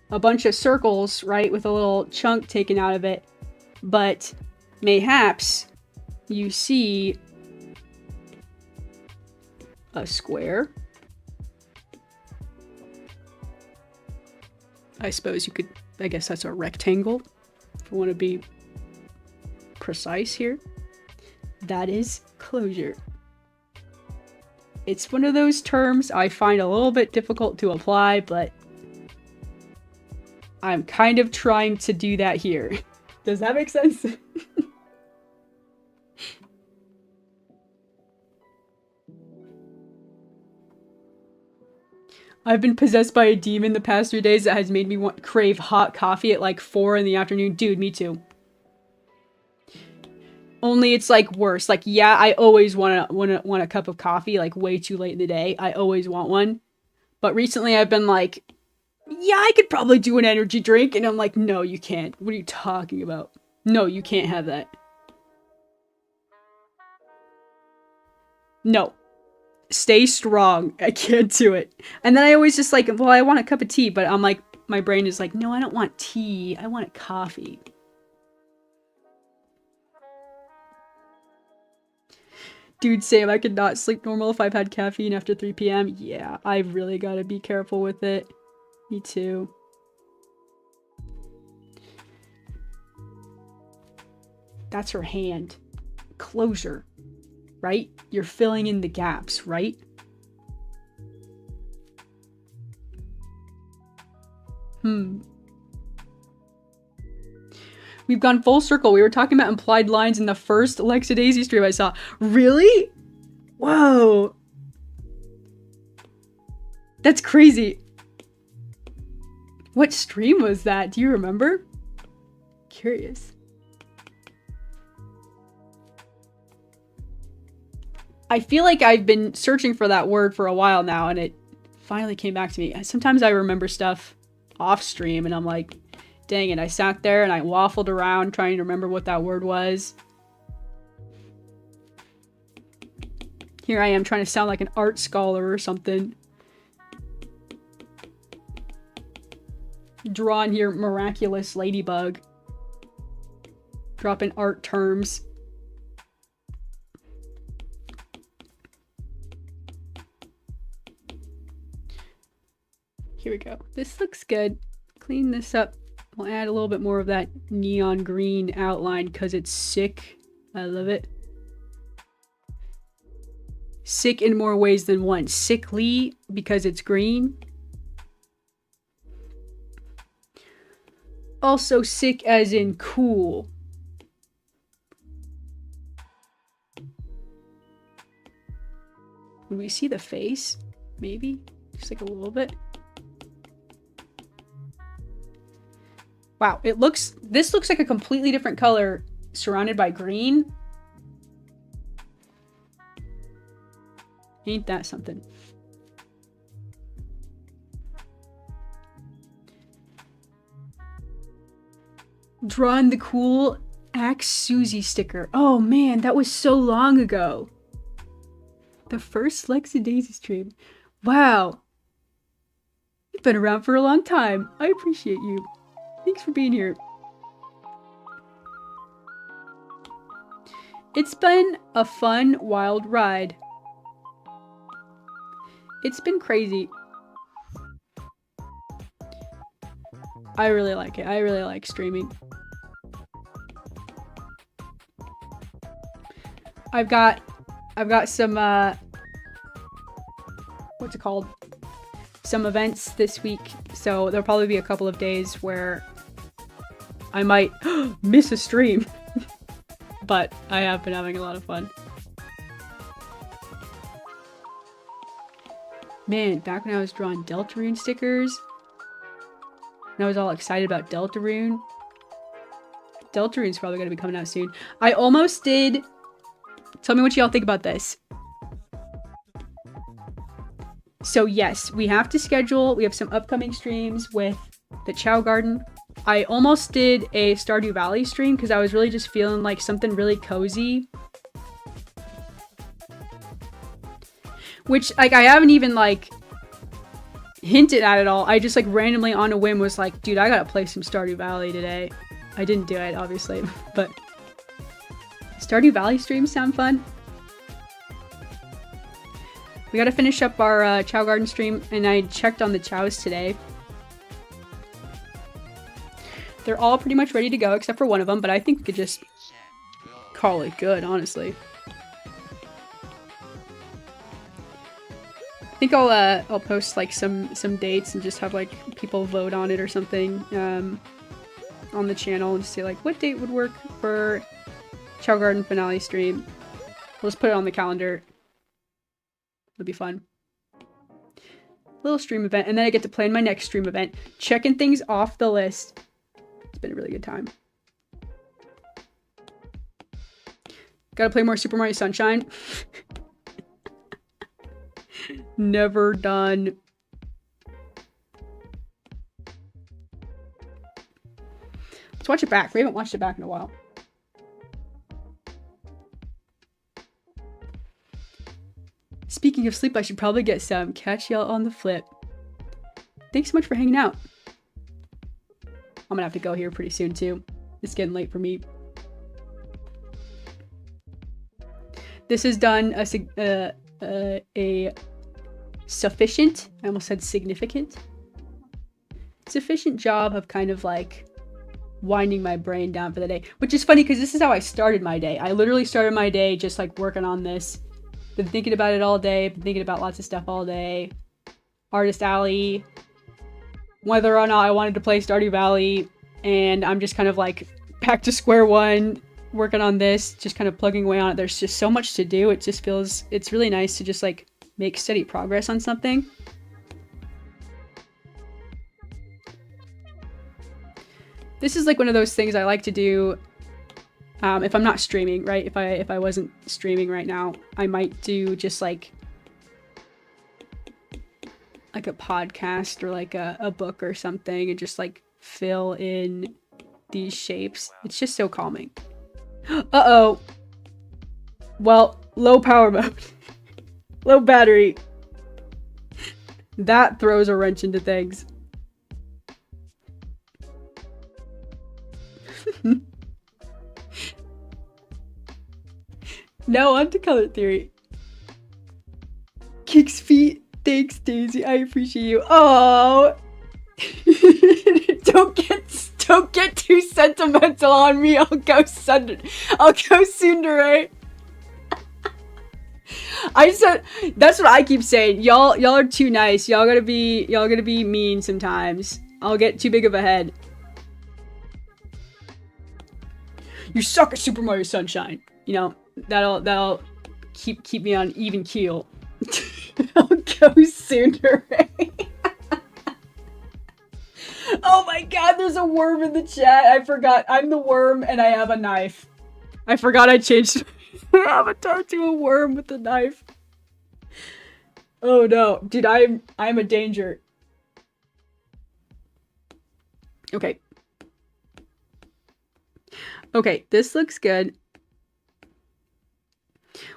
a bunch of circles, right, with a little chunk taken out of it. But mayhaps you see a square. I suppose you could, I guess that's a rectangle, if we want to be precise here. That is closure. It's one of those terms I find a little bit difficult to apply, but I'm kind of trying to do that here. Does that make sense? I've been possessed by a demon the past 3 days that has made me crave hot coffee at like 4 in the afternoon. Dude, me too. Only it's like worse. Like, yeah, I always want a cup of coffee like way too late in the day. I always want one. But recently I've been like, yeah, I could probably do an energy drink. And I'm like, no, you can't. What are you talking about? No, you can't have that. No. Stay strong. I can't do it. And then I always just like, well, I want a cup of tea. But I'm like, my brain is like, no, I don't want tea. I want coffee. Dude, Sam, I could not sleep normal if I've had caffeine after 3 p.m. Yeah, I've really got to be careful with it. Me too. That's her hand. Closure. Right? You're filling in the gaps, right? We've gone full circle. We were talking about implied lines in the first Alexa Daisy stream I saw. Really? Whoa. That's crazy. What stream was that? Do you remember? Curious. I feel like I've been searching for that word for a while now, and it finally came back to me. Sometimes I remember stuff off stream, and I'm like, dang it, I sat there and I waffled around trying to remember what that word was. Here I am trying to sound like an art scholar or something. Drawing here, miraculous ladybug. Dropping art terms. Here we go. This looks good. Clean this up. We'll add a little bit more of that neon green outline because it's sick. I love it. Sick in more ways than one. Sickly because it's green. Also sick as in cool. Would we see the face? Maybe? Just like a little bit. Wow, this looks like a completely different color surrounded by green. Ain't that something? Drawing the cool Axe Susie sticker. Oh man, that was so long ago. The first Lexi Daisy stream. Wow. You've been around for a long time. I appreciate you. Thanks for being here. It's been a fun, wild ride. It's been crazy. I really like it. I really like streaming. I've got some what's it called? Some events this week, so there'll probably be a couple of days where I might miss a stream. But I have been having a lot of fun. Man, back when I was drawing Deltarune stickers, and I was all excited about Deltarune. Deltarune's probably going to be coming out soon. I almost did... Tell me what y'all think about this. So yes, we have to schedule. We have some upcoming streams with the Chow Garden. I almost did a Stardew Valley stream because I was really just feeling like something really cozy. Which, like, I haven't even, like, hinted at it all. I just, like, randomly on a whim was like, dude, I gotta play some Stardew Valley today. I didn't do it, obviously, but... Stardew Valley streams sound fun. We gotta finish up our Chow Garden stream, and I checked on the Chows today. They're all pretty much ready to go, except for one of them, but I think we could just call it good, honestly. I think I'll post like some dates and just have like people vote on it or something on the channel and say like what date would work for Chow Garden finale stream. We'll just put it on the calendar. It'll be fun. Little stream event, and then I get to plan my next stream event. Checking things off the list. It's been a really good time. Gotta play more Super Mario Sunshine. Never done. Let's watch it back. We haven't watched it back in a while. Speaking of sleep, I should probably get some. Catch y'all on the flip. Thanks so much for hanging out. I'm gonna have to go here pretty soon too. It's getting late for me. This has done a sufficient, I almost said significant, sufficient job of kind of like winding my brain down for the day. Which is funny because this is how I started my day. I literally started my day just like working on this. Been thinking about it all day, been thinking about lots of stuff all day. Artist Alley, whether or not I wanted to play Stardew Valley, and I'm just kind of like back to square one, working on this, just kind of plugging away on it. There's just so much to do. It just feels, it's really nice to just like make steady progress on something. This is like one of those things I like to do if I'm not streaming, right? If I wasn't streaming right now, I might do just like a podcast or like a book or something and just like fill in these shapes. It's just so calming. Uh-oh. Well, low power mode. Low battery. That throws a wrench into things. No, on to color theory. Kicks feet. Thanks, Daisy. I appreciate you. Oh, don't get too sentimental on me. I'll go tsundere. I said that's what I keep saying. Y'all are too nice. Y'all gotta be mean sometimes. I'll get too big of a head. You suck at Super Mario Sunshine. You know, that'll keep me on even keel. I'll go sooner. Oh my god, there's a worm in the chat. I forgot. I'm the worm and I have a knife. I forgot I changed my avatar to a worm with a knife. Oh no. Dude, I'm a danger. Okay. Okay, this looks good.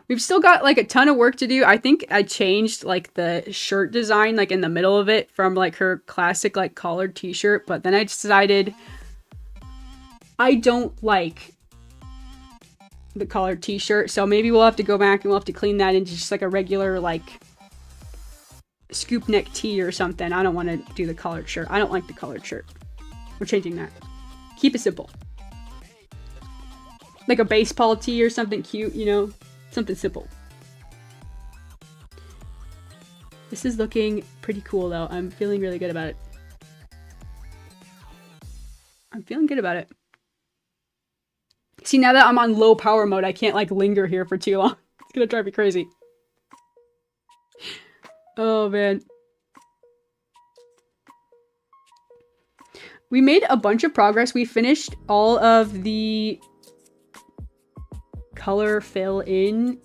We've still got like a ton of work to do. I think I changed like the shirt design like in the middle of it from like her classic like collared t-shirt, but then I decided I don't like the collared t-shirt, so maybe we'll have to go back and we'll have to clean that into just like a regular like scoop neck tee or something. I don't want to do the collared shirt. I don't like the collared shirt. We're changing that. Keep it simple. Like a baseball tee or something cute, you know? Something simple. This is looking pretty cool though. I'm feeling really good about it. I'm feeling good about it. See, now that I'm on low power mode, I can't like linger here for too long. It's gonna drive me crazy. Oh man. We made a bunch of progress. We finished all of the color fill in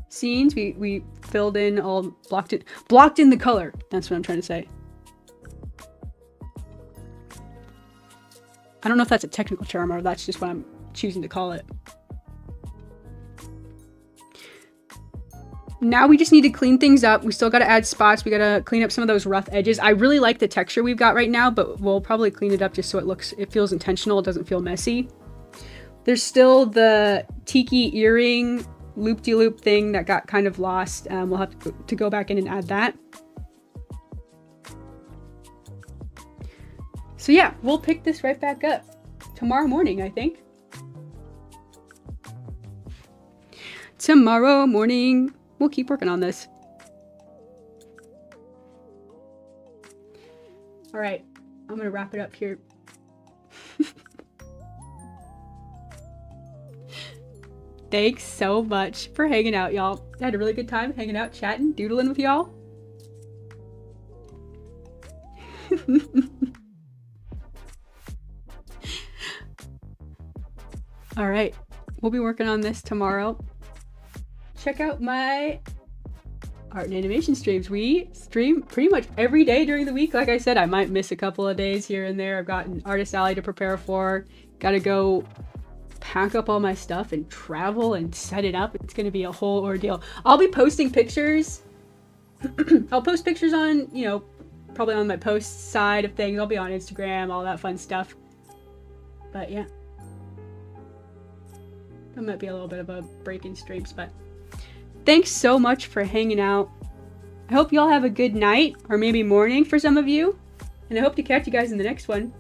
scenes. We filled in all, blocked in the color. That's what I'm trying to say. I don't know if that's a technical term or that's just what I'm choosing to call it. Now we just need to clean things up. We still got to add spots. We got to clean up some of those rough edges. I really like the texture we've got right now, but we'll probably clean it up just so it feels intentional. It doesn't feel messy. There's still the tiki earring loop-de-loop thing that got kind of lost. We'll have to go back in and add that. So yeah, we'll pick this right back up tomorrow morning, I think. Tomorrow morning, we'll keep working on this. All right, I'm gonna wrap it up here. Thanks so much for hanging out, y'all. I had a really good time hanging out, chatting, doodling with y'all. All right, we'll be working on this tomorrow. Check out my art and animation streams. We stream pretty much every day during the week. Like I said, I might miss a couple of days here and there. I've got an artist alley to prepare for. Gotta go pack up all my stuff and travel and set it up. It's gonna be a whole ordeal. I'll be posting pictures. I'll post pictures on, you know, probably on my post side of things. I'll be on Instagram, all that fun stuff. But yeah. That might be a little bit of a break in streams, but thanks so much for hanging out. I hope y'all have a good night, or maybe morning for some of you. And I hope to catch you guys in the next one.